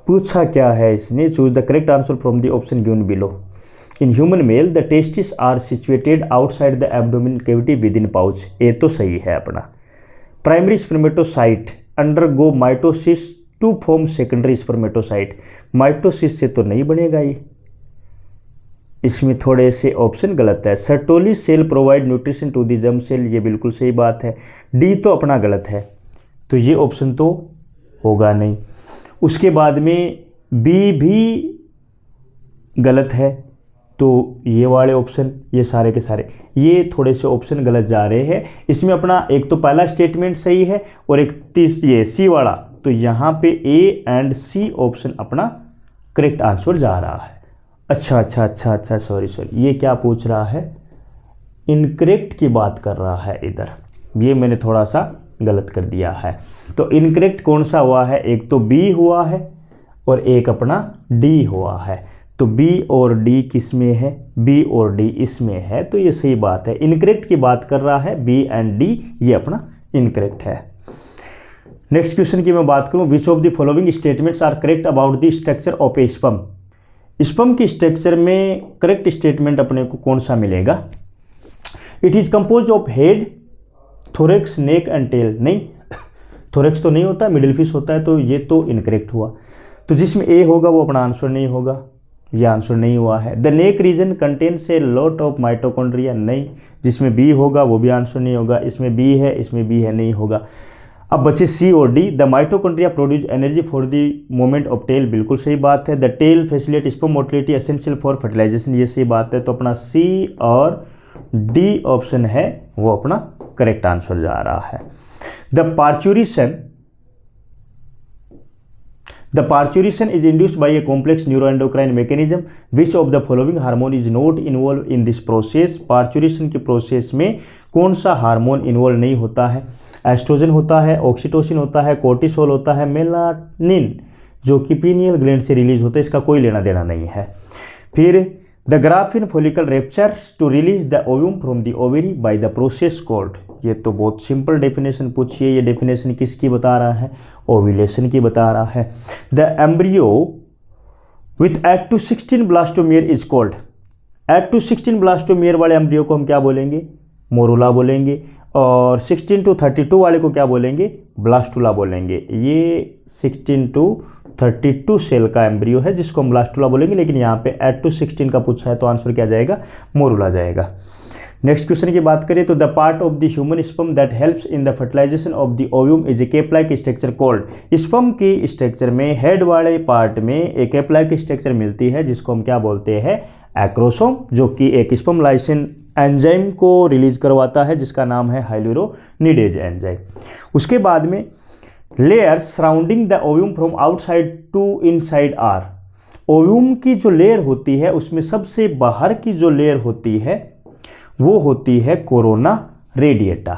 S1: पूछा क्या है इसने, choose the correct answer from the option given below. In human male the testis are situated outside the abdominal cavity within pouch, A तो सही है अपना। Primary spermatocyte undergo mitosis to form secondary spermatocyte, mitosis से तो नहीं बनेगा ये, इसमें थोड़े से ऑप्शन गलत है। Sertoli cell provide nutrition to the germ cell, ये बिल्कुल सही बात है। डी तो अपना गलत है, तो ये ऑप्शन तो होगा नहीं। उसके बाद में बी भी गलत है, तो ये वाले ऑप्शन, ये सारे के सारे ये थोड़े से ऑप्शन गलत जा रहे हैं। इसमें अपना एक तो पहला स्टेटमेंट सही है और एक ये सी वाला, तो यहाँ पे ए एंड सी ऑप्शन अपना करेक्ट आंसर जा रहा है। अच्छा सॉरी ये क्या पूछ रहा है, इनकरेक्ट की बात कर रहा है इधर, ये मैंने थोड़ा सा गलत कर दिया है। तो इनकरेक्ट कौन सा हुआ है, एक तो बी हुआ है और एक अपना डी हुआ है। तो बी और डी किस में है, बी और डी इसमें है, तो ये सही बात है। इनकरेक्ट की बात कर रहा है, बी एंड डी ये अपना इनकरेक्ट है। नेक्स्ट क्वेश्चन की मैं बात करूं, which of the following statements are correct about the structure of a sperm. Sperm की स्ट्रक्चर में करेक्ट स्टेटमेंट अपने को कौन सा मिलेगा, it is compose of head, thorax, neck and tail, नहीं थोरेक्स तो नहीं होता, मिडिल फिश होता है, तो ये तो इनकरेक्ट हुआ। तो जिसमें ए होगा वो अपना आंसर नहीं होगा, ये आंसर नहीं हुआ है। The neck region contains a lot of mitochondria, नहीं। जिसमें बी होगा वो भी आंसर नहीं होगा, इसमें बी है इसमें बी है, नहीं होगा। अब बचे सी और D. The mitochondria produce energy for the movement of tail, बिल्कुल सही बात है। The tail facility sperm motility essential for fertilisation, ये सही बात है। तो अपना सी और डी ऑप्शन है वो अपना करेक्ट आंसर जा रहा है। The parturition is induced by a complex neuroendocrine mechanism. Which of the following hormone is not involved in this process? parturition की प्रोसेस में कौन सा हार्मोन इन्वॉल्व नहीं होता है, एस्ट्रोजन होता है, ऑक्सीटोसिन होता है, कोर्टिसोल होता है, मेलानिन जो कि पीनियल ग्लैंड से रिलीज होता है, इसका कोई लेना देना नहीं है। फिर the graafian follicle ruptures to release the ovum from the ovary by the process called, ये तो बहुत सिंपल डेफिनेशन पूछिए, ये डेफिनेशन किसकी बता रहा है, ओव्यूलेशन की बता रहा है। The embryo with 8 to 16 blastomere is called, 8 to 16 blastomere वाले एम्ब्रियो को हम क्या बोलेंगे, मोरुला बोलेंगे, और 16 to 32 वाले को क्या बोलेंगे, ब्लास्टुला बोलेंगे। ये 16 to 32 सेल का एम्ब्रियो है जिसको हम ब्लास्टुला बोलेंगे, लेकिन यहाँ पे 8 to 16 का पूछा है तो आंसर क्या जाएगा, मोरुला जाएगा। नेक्स्ट क्वेश्चन की बात करें तो the part of the human sperm that helps in the fertilisation of the ovum is a cap like structure called. Sperm की स्ट्रक्चर में हेड वाले पार्ट में एक केप लाइक स्ट्रक्चर मिलती है जिसको हम क्या बोलते हैं, एक्रोसोम, जो कि एक स्पर्म लाइसिन एंजाइम को रिलीज करवाता है जिसका नाम है हाइलुरोनिडेज एंजाइम। उसके बाद में layers surrounding the ovum from outside to inside are, ovum की जो लेयर होती है उसमें सबसे बाहर की जो लेयर होती है वो होती है कोरोना रेडिएटा,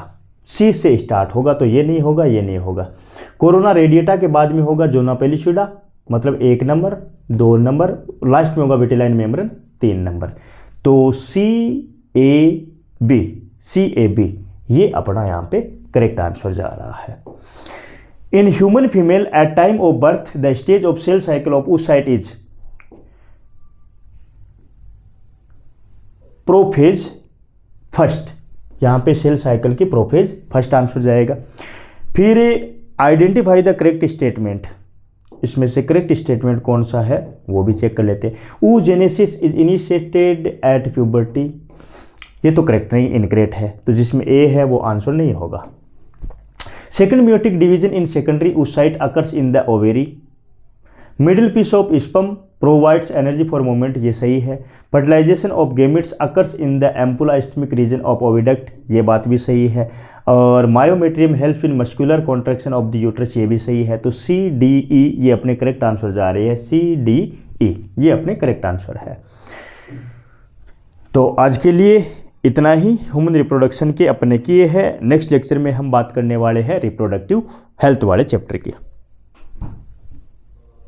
S1: सी से स्टार्ट होगा, तो ये नहीं होगा, ये नहीं होगा। कोरोना रेडिएटा के बाद में होगा जोना पेलिसुडा, मतलब 1 नंबर, 2 नंबर, लास्ट में होगा विटिलाइन मेम्ब्रेन 3 नंबर। तो CAB ये अपना यहाँ पे करेक्ट आंसर जा रहा है। In human female at time of birth the stage of cell cycle of oocyte is prophase first, यहाँ पे सेल साइकिल की प्रोफेज फर्स्ट आंसर जाएगा। फिर आइडेंटिफाई द करेक्ट स्टेटमेंट, इसमें से करेक्ट स्टेटमेंट कौन सा है वो भी चेक कर लेते हैं। oogenesis is initiated eight puberty, ये तो करेक्ट नहीं, इनकरेक्ट है, तो जिसमें ए है वो आंसर नहीं होगा। Second meiotic division in secondary oocyte occurs in the ovary, middle piece of sperm provides energy for movement, ये सही है। Fertilisation of gametes occurs in the ampulla isthmic region of oviduct, ये बात भी सही है। और myometrium help in muscular contraction of the uterus, ये भी सही है। तो CDE ये अपने करेक्ट आंसर जा रहे हैं, CDE ई, ये अपने करेक्ट आंसर है। तो आज के लिए इतना ही ह्यूमन रिप्रोडक्शन के अपने किए हैं। नेक्स्ट लेक्चर में हम बात करने वाले हैं रिप्रोडक्टिव हेल्थ वाले चैप्टर की।